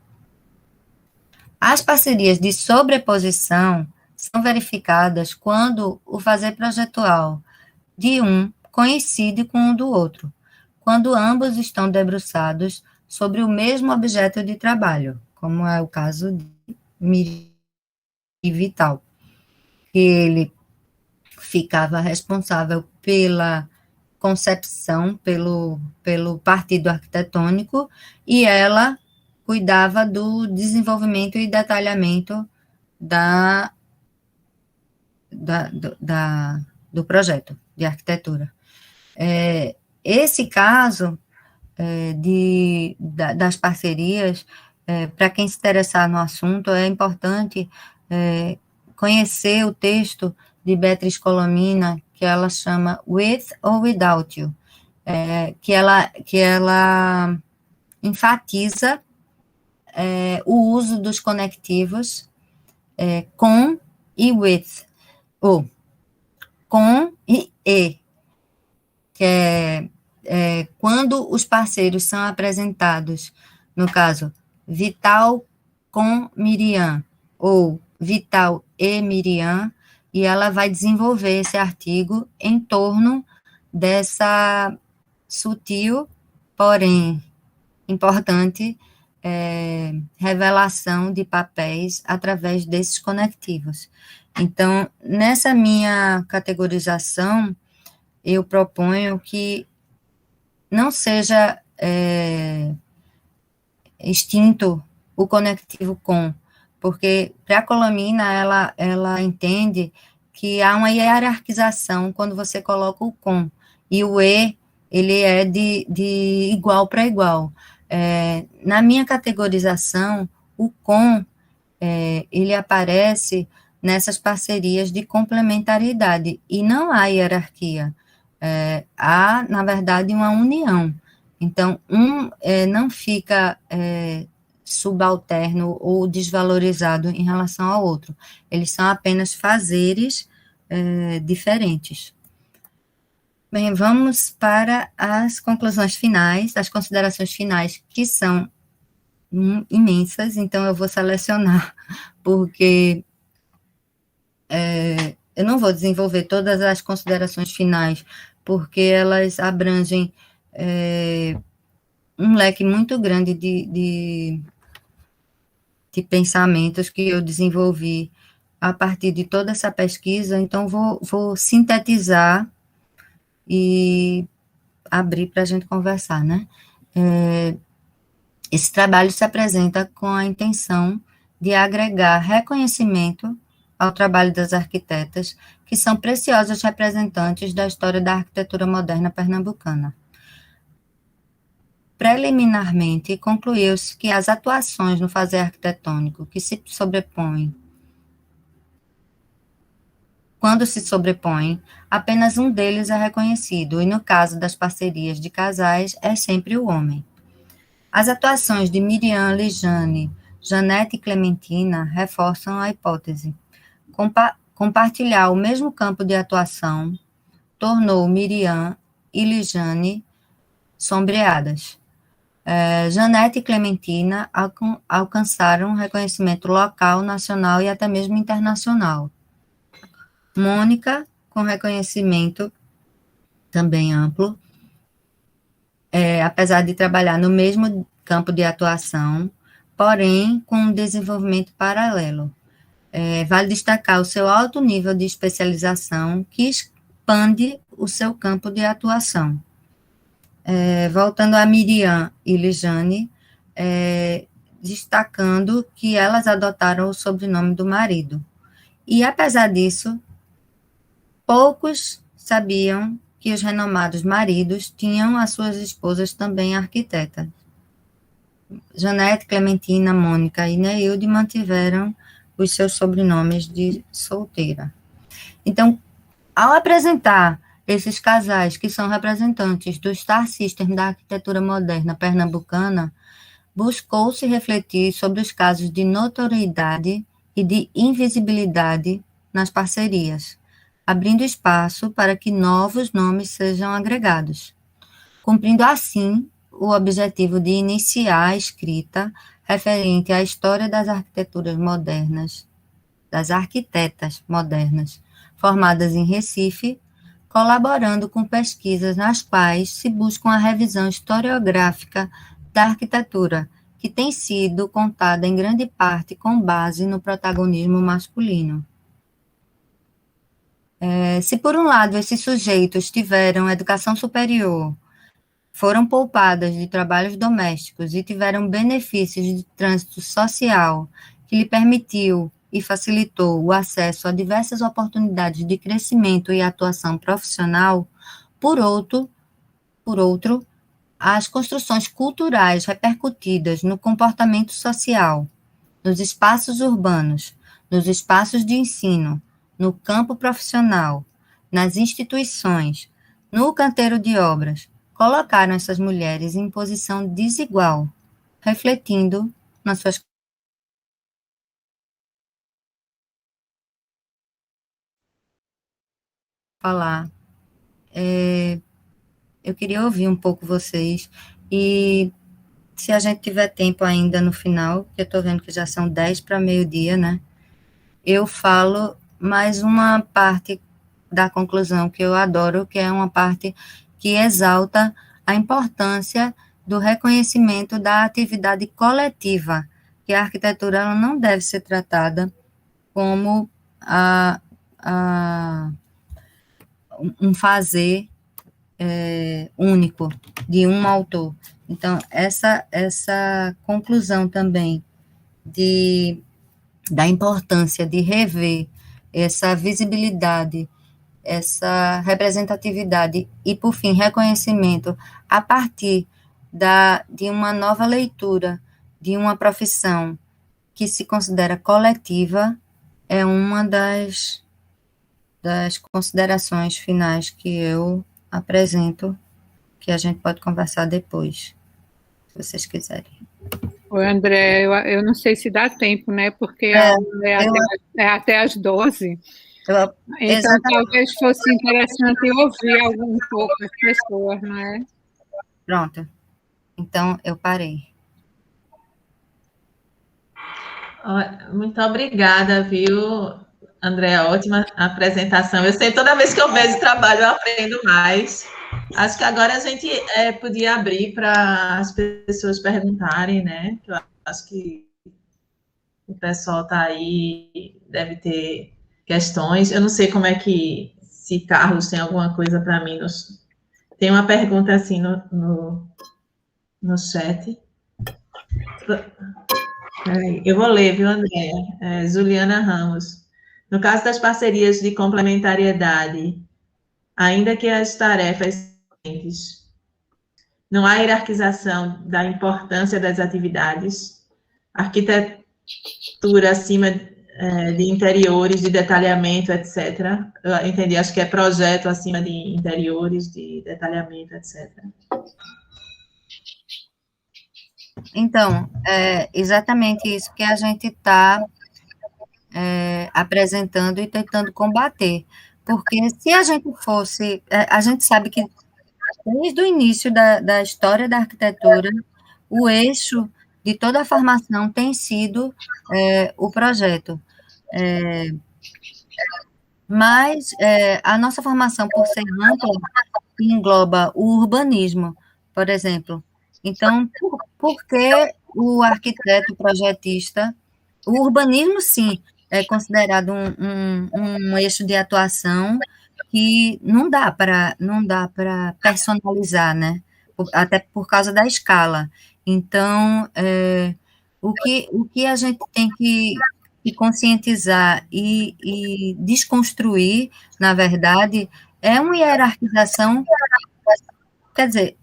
As parcerias de sobreposição são verificadas quando o fazer projetual de um coincide com o do outro, quando ambos estão debruçados sobre o mesmo objeto de trabalho, como é o caso de Miri Vital, que ele ficava responsável pela concepção, pelo partido arquitetônico, e ela cuidava do desenvolvimento e detalhamento do projeto de arquitetura. Esse caso das parcerias, para quem se interessar no assunto, é importante conhecer o texto de Beatriz Colomina, que ela chama With or Without You, que ela enfatiza o uso dos conectivos com e with, ou com e, que quando os parceiros são apresentados, no caso, Vital com Miriam, ou Vital e Miriam, e ela vai desenvolver esse artigo em torno dessa sutil, porém importante, revelação de papéis através desses conectivos. Então, nessa minha categorização, eu proponho que não seja extinto o conectivo com, porque para a Colomina ela entende que há uma hierarquização quando você coloca o com, e o e, ele é de igual para igual. Na minha categorização, o com, ele aparece nessas parcerias de complementariedade, e não há hierarquia, há, na verdade, uma união. Então, não fica subalterno ou desvalorizado em relação ao outro, eles são apenas fazeres diferentes. Bem, vamos para as conclusões finais, as considerações finais, que são imensas, então eu vou selecionar, porque eu não vou desenvolver todas as considerações finais, porque elas abrangem um leque muito grande de pensamentos que eu desenvolvi a partir de toda essa pesquisa, então vou sintetizar e abrir para a gente conversar, né? Esse trabalho se apresenta com a intenção de agregar reconhecimento ao trabalho das arquitetas, que são preciosas representantes da história da arquitetura moderna pernambucana. Preliminarmente, concluiu-se que as atuações no fazer arquitetônico que se sobrepõem, quando se sobrepõem, apenas um deles é reconhecido, e no caso das parcerias de casais, é sempre o homem. As atuações de Miriam, Lijane, Janete e Clementina reforçam a hipótese. Compartilhar o mesmo campo de atuação tornou Miriam e Lijane sombreadas. Janete e Clementina alcançaram reconhecimento local, nacional e até mesmo internacional. Mônica, com reconhecimento também amplo, apesar de trabalhar no mesmo campo de atuação, porém com um desenvolvimento paralelo. Vale destacar o seu alto nível de especialização, que expande o seu campo de atuação. Voltando a Miriam e Lijane, destacando que elas adotaram o sobrenome do marido. E, apesar disso, poucos sabiam que os renomados maridos tinham as suas esposas também arquitetas. Janete, Clementina, Mônica e Neilde mantiveram os seus sobrenomes de solteira. Então, ao apresentar esses casais que são representantes do Star System da arquitetura moderna pernambucana, buscou-se refletir sobre os casos de notoriedade e de invisibilidade nas parcerias, abrindo espaço para que novos nomes sejam agregados, cumprindo assim o objetivo de iniciar a escrita referente à história das arquiteturas modernas, das arquitetas modernas, formadas em Recife, colaborando com pesquisas nas quais se busca a revisão historiográfica da arquitetura, que tem sido contada em grande parte com base no protagonismo masculino. Se, por um lado, esses sujeitos tiveram educação superior, foram poupadas de trabalhos domésticos e tiveram benefícios de trânsito social que lhe permitiu e facilitou o acesso a diversas oportunidades de crescimento e atuação profissional, por outro, as construções culturais repercutidas no comportamento social, nos espaços urbanos, nos espaços de ensino, no campo profissional, nas instituições, no canteiro de obras, colocaram essas mulheres em posição desigual, refletindo nas suas falar. Eu queria ouvir um pouco vocês, e se a gente tiver tempo ainda no final, que eu estou vendo que já são 10 para meio-dia, né? Eu falo mais uma parte da conclusão que eu adoro, que é uma parte que exalta a importância do reconhecimento da atividade coletiva, que a arquitetura ela não deve ser tratada como um fazer único de um autor. Então, essa conclusão também da importância de rever essa visibilidade, essa representatividade e, por fim, reconhecimento a partir de uma nova leitura de uma profissão que se considera coletiva, é uma das considerações finais que eu apresento, que a gente pode conversar depois, se vocês quiserem. Oi, André, eu não sei se dá tempo, né, porque é até às 12. Então, talvez fosse interessante ouvir um pouco as pessoas, não é? Pronto. Então, eu parei. Muito obrigada, viu, André? Ótima apresentação. Eu sei, toda vez que eu vejo o trabalho, eu aprendo mais. Acho que agora a gente podia abrir para as pessoas perguntarem, né? Eu acho que o pessoal está aí, deve ter questões. Eu não sei como é que, se Carlos tem alguma coisa para mim. Tem uma pergunta assim no chat. Peraí, eu vou ler, viu, André? Juliana Ramos. No caso das parcerias de complementariedade, ainda que as tarefas não há hierarquização da importância das atividades, arquitetura acima de interiores, de detalhamento, etc. Eu entendi, acho que é projeto acima de interiores, de detalhamento, etc. Então, é exatamente isso que a gente está apresentando e tentando combater. Porque se a gente fosse... a gente sabe que desde o início da história da arquitetura, o eixo de toda a formação tem sido o projeto. Mas a nossa formação, por ser ampla, engloba o urbanismo, por exemplo. Então, por que o arquiteto projetista, o urbanismo, sim, é considerado um eixo de atuação que não dá para personalizar, né? Até por causa da escala. Então, o que a gente tem que conscientizar e desconstruir, na verdade, é uma hierarquização, quer dizer,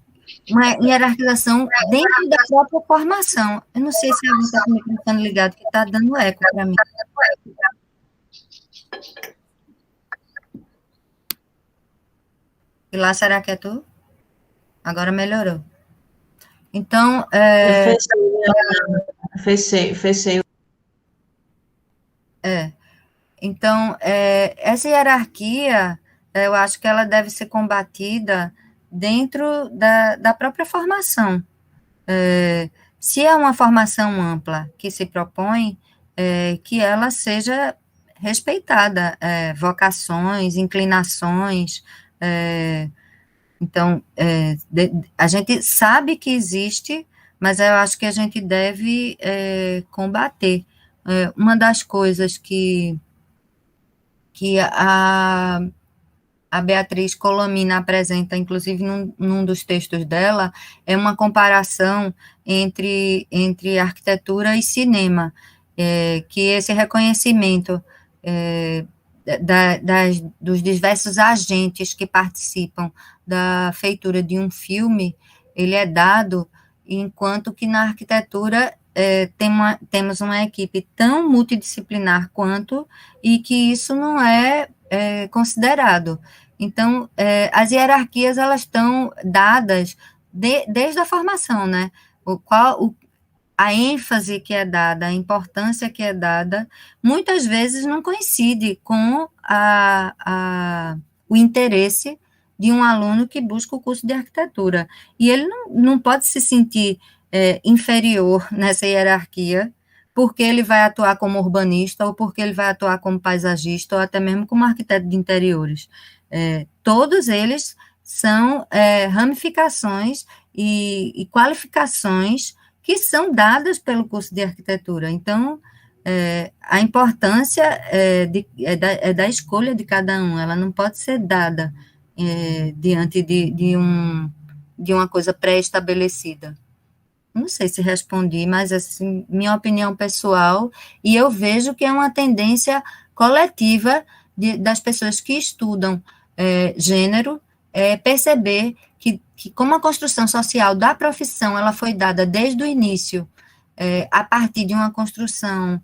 uma hierarquização dentro da própria formação. Eu não sei se alguém está com o microfone ligado, que está dando eco para mim. E lá, será que é tu? Agora melhorou. Então... Eu fechei. Então, essa hierarquia, eu acho que ela deve ser combatida dentro da própria formação. Se é uma formação ampla que se propõe, que ela seja respeitada, vocações, inclinações. Então, a gente sabe que existe, mas eu acho que a gente deve combater. Uma das coisas que a Beatriz Colomina apresenta, inclusive num dos textos dela, é uma comparação entre arquitetura e cinema, que esse reconhecimento dos diversos agentes que participam da feitura de um filme, ele é dado, enquanto que na arquitetura temos uma equipe tão multidisciplinar quanto, e que isso não é considerado. Então, as hierarquias, elas estão dadas desde a formação, né? A ênfase que é dada, a importância que é dada, muitas vezes não coincide com o interesse de um aluno que busca o curso de arquitetura. E ele não pode se sentir inferior nessa hierarquia, porque ele vai atuar como urbanista, ou porque ele vai atuar como paisagista, ou até mesmo como arquiteto de interiores. Todos eles são ramificações e qualificações que são dadas pelo curso de arquitetura. Então, a importância é da escolha de cada um, ela não pode ser dada diante de uma coisa pré-estabelecida. Não sei se respondi, mas, assim, minha opinião pessoal, e eu vejo que é uma tendência coletiva das pessoas que estudam gênero, perceber que como a construção social da profissão, ela foi dada desde o início, a partir de uma construção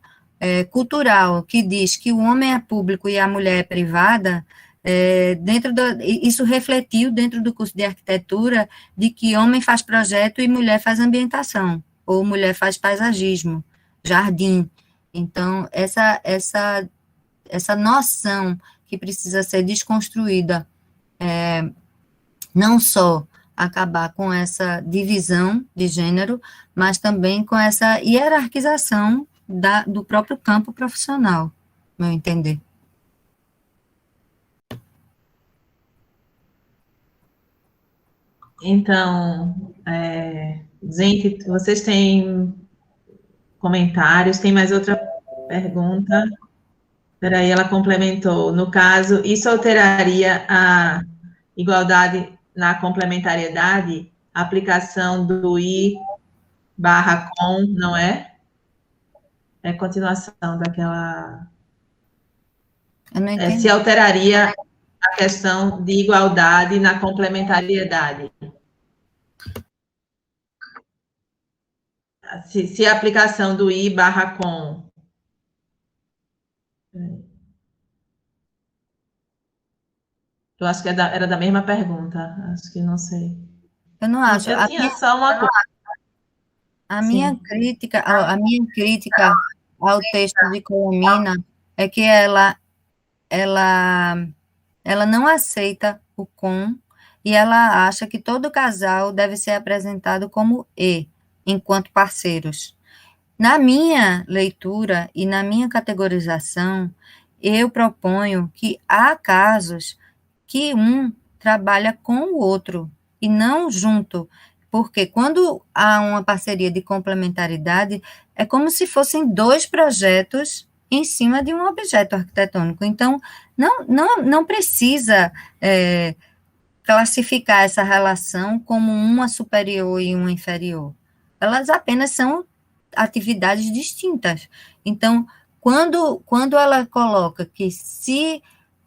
cultural, que diz que o homem é público e a mulher é privada, isso refletiu dentro do curso de arquitetura, de que homem faz projeto e mulher faz ambientação, ou mulher faz paisagismo, jardim. Então, essa noção que precisa ser desconstruída, não só acabar com essa divisão de gênero, mas também com essa hierarquização do próprio campo profissional, no meu entender. Então, gente, vocês têm comentários? Tem mais outra pergunta? Espera aí, ela complementou. No caso, isso alteraria a igualdade na complementariedade? A aplicação do I/com, não é? É continuação daquela... Eu não entendi. Se alteraria a questão de igualdade na complementariedade. Se a aplicação do I/com. Eu acho que era da mesma pergunta. Acho que não sei. Eu não acho. Eu tinha só uma coisa. A minha crítica ao texto de Colomina é que ela não aceita o com, e ela acha que todo casal deve ser apresentado como enquanto parceiros. Na minha leitura e na minha categorização, eu proponho que há casos que um trabalha com o outro e não junto, porque quando há uma parceria de complementaridade, é como se fossem dois projetos em cima de um objeto arquitetônico. Então, não precisa classificar essa relação como uma superior e uma inferior. Elas apenas são atividades distintas. Então, quando ela coloca que se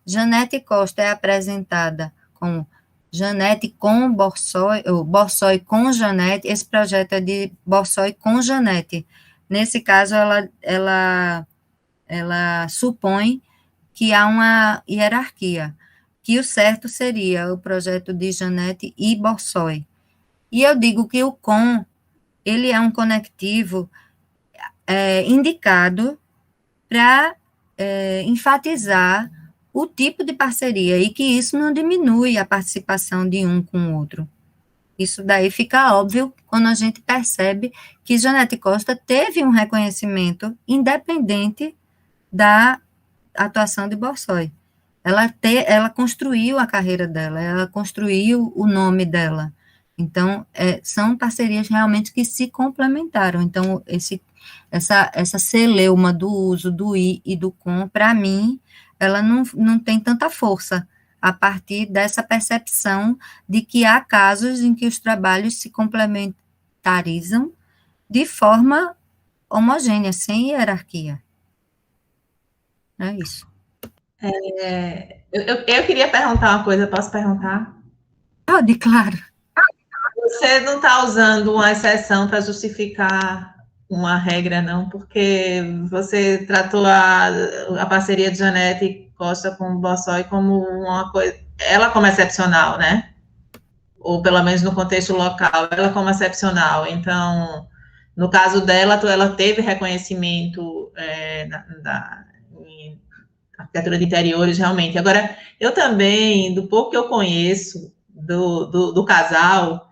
Janete Costa é apresentada como Janete com Borsoi, ou Borsoi com Janete, esse projeto é de Borsoi com Janete. Nesse caso, ela supõe que há uma hierarquia, que o certo seria o projeto de Janete e Borsoi. E eu digo que o com, ele é um conectivo indicado para enfatizar o tipo de parceria, e que isso não diminui a participação de um com o outro. Isso daí fica óbvio quando a gente percebe que Janete Costa teve um reconhecimento independente da atuação de Borsoi. Ela construiu a carreira dela, ela construiu o nome dela. Então, são parcerias realmente que se complementaram. Então, essa celeuma do uso do I e do com, para mim, ela não tem tanta força, a partir dessa percepção de que há casos em que os trabalhos se complementarizam de forma homogênea, sem hierarquia. É isso. Eu queria perguntar uma coisa, posso perguntar? Pode, claro. Você não está usando uma exceção para justificar com a regra, não, porque você tratou a parceria de Janete Costa com o Bossói como uma coisa, ela como excepcional, né? Ou pelo menos no contexto local, ela como excepcional. Então, no caso dela, ela teve reconhecimento em arquitetura de interiores, realmente. Agora, eu também, do pouco que eu conheço do casal,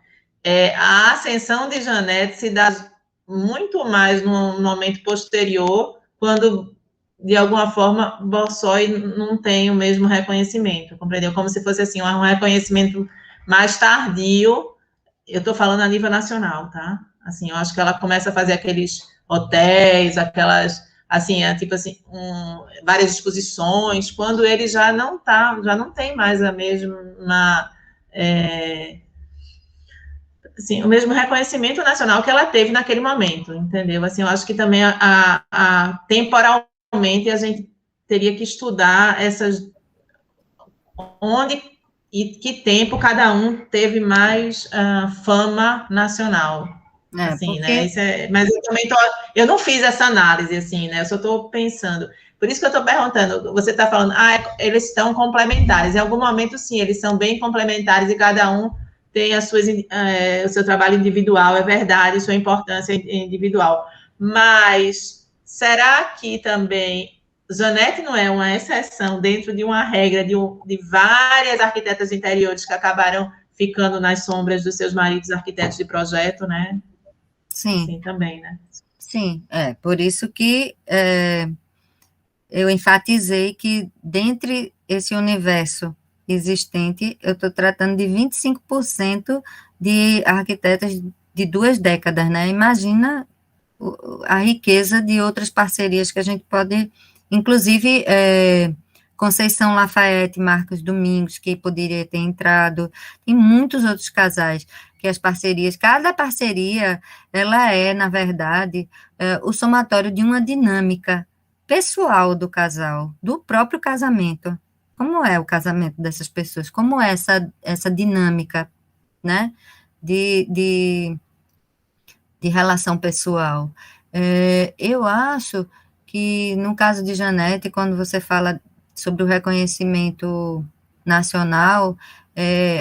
a ascensão de Janete se dá muito mais no momento posterior, quando, de alguma forma, Bossói não tem o mesmo reconhecimento, compreendeu? Como se fosse, assim, um reconhecimento mais tardio. Eu estou falando a nível nacional, tá? Assim, eu acho que ela começa a fazer aqueles hotéis, aquelas, assim, tipo assim, várias exposições, quando ele já não tem mais a mesma, assim, o mesmo reconhecimento nacional que ela teve naquele momento, entendeu? Assim, eu acho que também temporalmente a gente teria que estudar onde e que tempo cada um teve mais fama nacional, assim, né? Mas eu não fiz essa análise, assim, né? Eu só estou pensando. Por isso que eu estou perguntando, você está falando, eles estão complementares. Em algum momento, sim, eles são bem complementares e cada um tem o seu trabalho individual, é verdade, sua importância individual. Mas será que também Janete não é uma exceção dentro de uma regra de várias arquitetas de interiores que acabaram ficando nas sombras dos seus maridos arquitetos de projeto, né? Sim. Assim, também, né? Sim, por isso que eu enfatizei que, dentre esse universo existente, eu estou tratando de 25% de arquitetas de 2 décadas, né? Imagina a riqueza de outras parcerias que a gente pode, inclusive, Conceição Lafayette, Marcos Domingos, que poderia ter entrado, e muitos outros casais, que as parcerias, cada parceria, ela na verdade, o somatório de uma dinâmica pessoal do casal, do próprio casamento. Como é o casamento dessas pessoas? Como é essa dinâmica, né, de relação pessoal? Eu acho que, no caso de Janete, quando você fala sobre o reconhecimento nacional,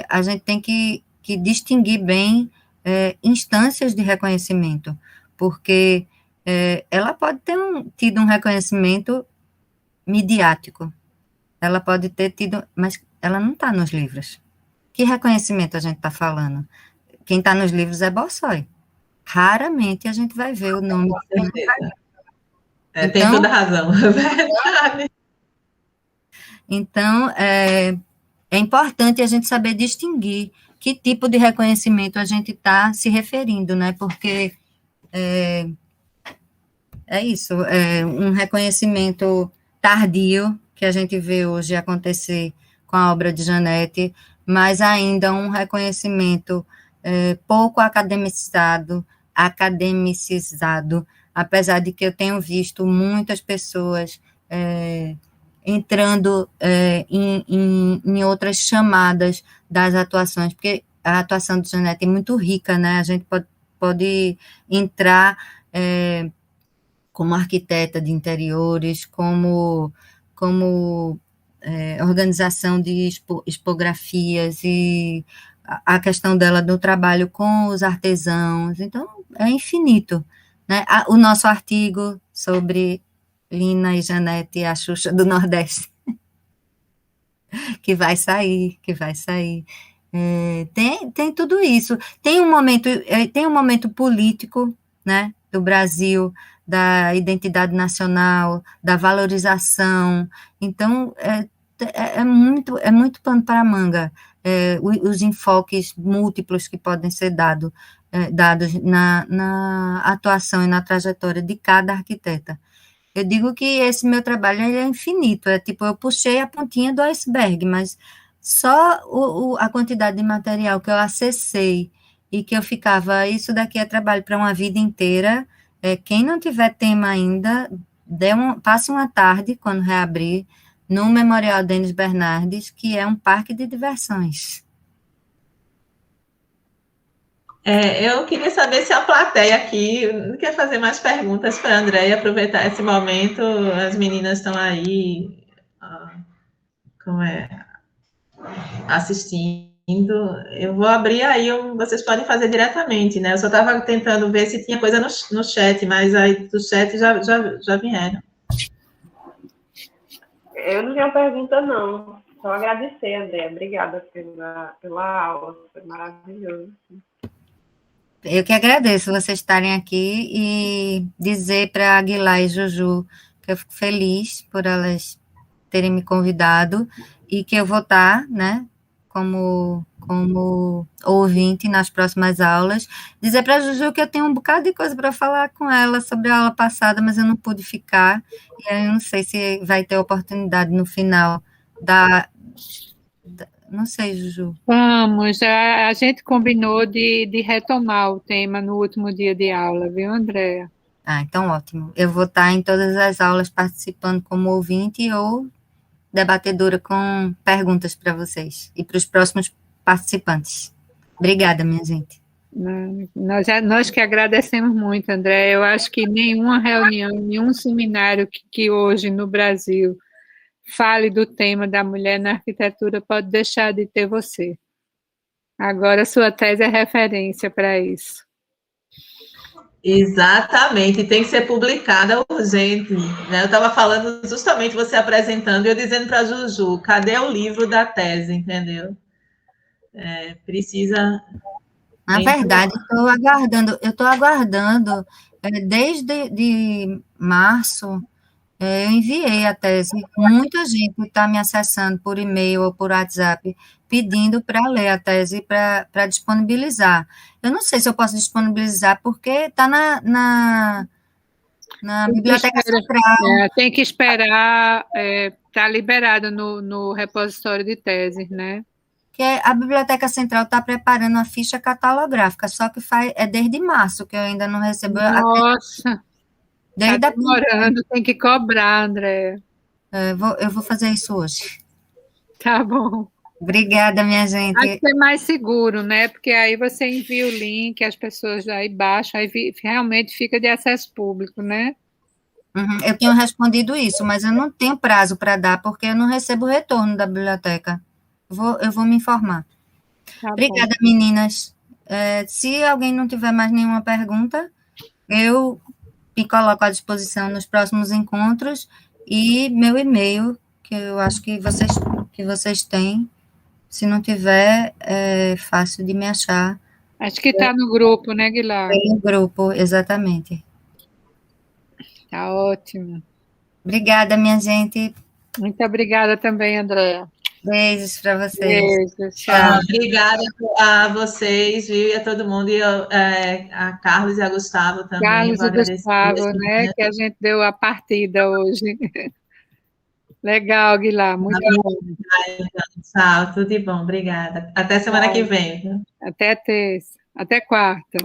a gente tem que distinguir bem instâncias de reconhecimento, porque ela pode ter tido um reconhecimento midiático, ela pode ter tido, mas ela não está nos livros. Que reconhecimento a gente está falando? Quem está nos livros é Bossói. Raramente a gente vai ver o nome. Com certeza. Tem toda a razão, é verdade. Então, é importante a gente saber distinguir que tipo de reconhecimento a gente está se referindo, né? Porque isso, um reconhecimento tardio que a gente vê hoje acontecer com a obra de Janete, mas ainda um reconhecimento pouco academicizado, apesar de que eu tenho visto muitas pessoas entrando em outras chamadas das atuações, porque a atuação de Janete é muito rica, né? A gente pode entrar como arquiteta de interiores, como organização de expografias e a questão dela do trabalho com os artesãos, então é infinito, né? O nosso artigo sobre Lina e Janete, a Xuxa do Nordeste, que vai sair. Tem tudo isso. Tem um momento político, né, do Brasil, da identidade nacional, da valorização. Então, é muito pano para a manga, os enfoques múltiplos que podem ser dados na atuação e na trajetória de cada arquiteta. Eu digo que esse meu trabalho é infinito, tipo, eu puxei a pontinha do iceberg, mas só a quantidade de material que eu acessei e que eu ficava, isso daqui é trabalho para uma vida inteira. Quem não tiver tema ainda, passe uma tarde, quando reabrir, no Memorial Denis Bernardes, que é um parque de diversões. Eu queria saber se a plateia aqui quer fazer mais perguntas para a Andréia, aproveitar esse momento, as meninas estão aí, como é, assistindo. Eu vou abrir aí, vocês podem fazer diretamente, né? Eu só estava tentando ver se tinha coisa no chat, mas aí do chat já vieram. Eu não tenho pergunta, não. Só agradecer, André. Obrigada pela aula. Foi maravilhoso. Eu que agradeço vocês estarem aqui e dizer para Aguilar e Juju que eu fico feliz por elas terem me convidado e que eu vou estar, né, como ouvinte nas próximas aulas. Dizer para a Juju que eu tenho um bocado de coisa para falar com ela sobre a aula passada, mas eu não pude ficar, e aí eu não sei se vai ter oportunidade no final não sei, Juju. Vamos, a gente combinou de retomar o tema no último dia de aula, viu, Andréa? Então ótimo. Eu vou estar em todas as aulas participando como ouvinte ou debatedora com perguntas para vocês e para os próximos participantes. Obrigada, minha gente. Nós que agradecemos muito, André. Eu acho que nenhuma reunião, nenhum seminário que hoje no Brasil fale do tema da mulher na arquitetura pode deixar de ter você. Agora, sua tese é referência para isso. Exatamente, tem que ser publicada urgente. Né? Eu estava falando justamente você apresentando e eu dizendo para a Juju, cadê o livro da tese, entendeu? Precisa... Na verdade, eu estou aguardando desde de março. Eu enviei a tese, muita gente está me acessando por e-mail ou por WhatsApp, pedindo para ler a tese para disponibilizar. Eu não sei se eu posso disponibilizar, porque está na Biblioteca Central. Tem que esperar, está liberado no repositório de teses, né? Que a Biblioteca Central está preparando a ficha catalográfica, só que desde março que eu ainda não recebo. Nossa! Está demorando, tem que cobrar, André. Eu vou fazer isso hoje. Tá bom. Obrigada, minha gente. Acho que é mais seguro, né? Porque aí você envia o link, as pessoas aí baixam, aí realmente fica de acesso público, né? Eu tenho respondido isso, mas eu não tenho prazo para dar, porque eu não recebo retorno da biblioteca. Eu vou me informar. Tá Obrigada, meninas. Se alguém não tiver mais nenhuma pergunta, eu me coloco à disposição nos próximos encontros e meu e-mail, que eu acho que vocês têm. Se não tiver, é fácil de me achar. Acho que está no grupo, né, Guilherme? No grupo, exatamente. Tá ótimo. Obrigada, minha gente. Muito obrigada também, Andréa. Beijos para vocês. Beijos, tchau. Obrigada a vocês, viu, e a todo mundo, e a Carlos e a Gustavo também. Carlos e Gustavo, né, que a gente deu a partida hoje. Legal, Guilherme, muito bom. Tchau, tudo de bom, obrigada. Até semana que vem. Até terça, até quarta.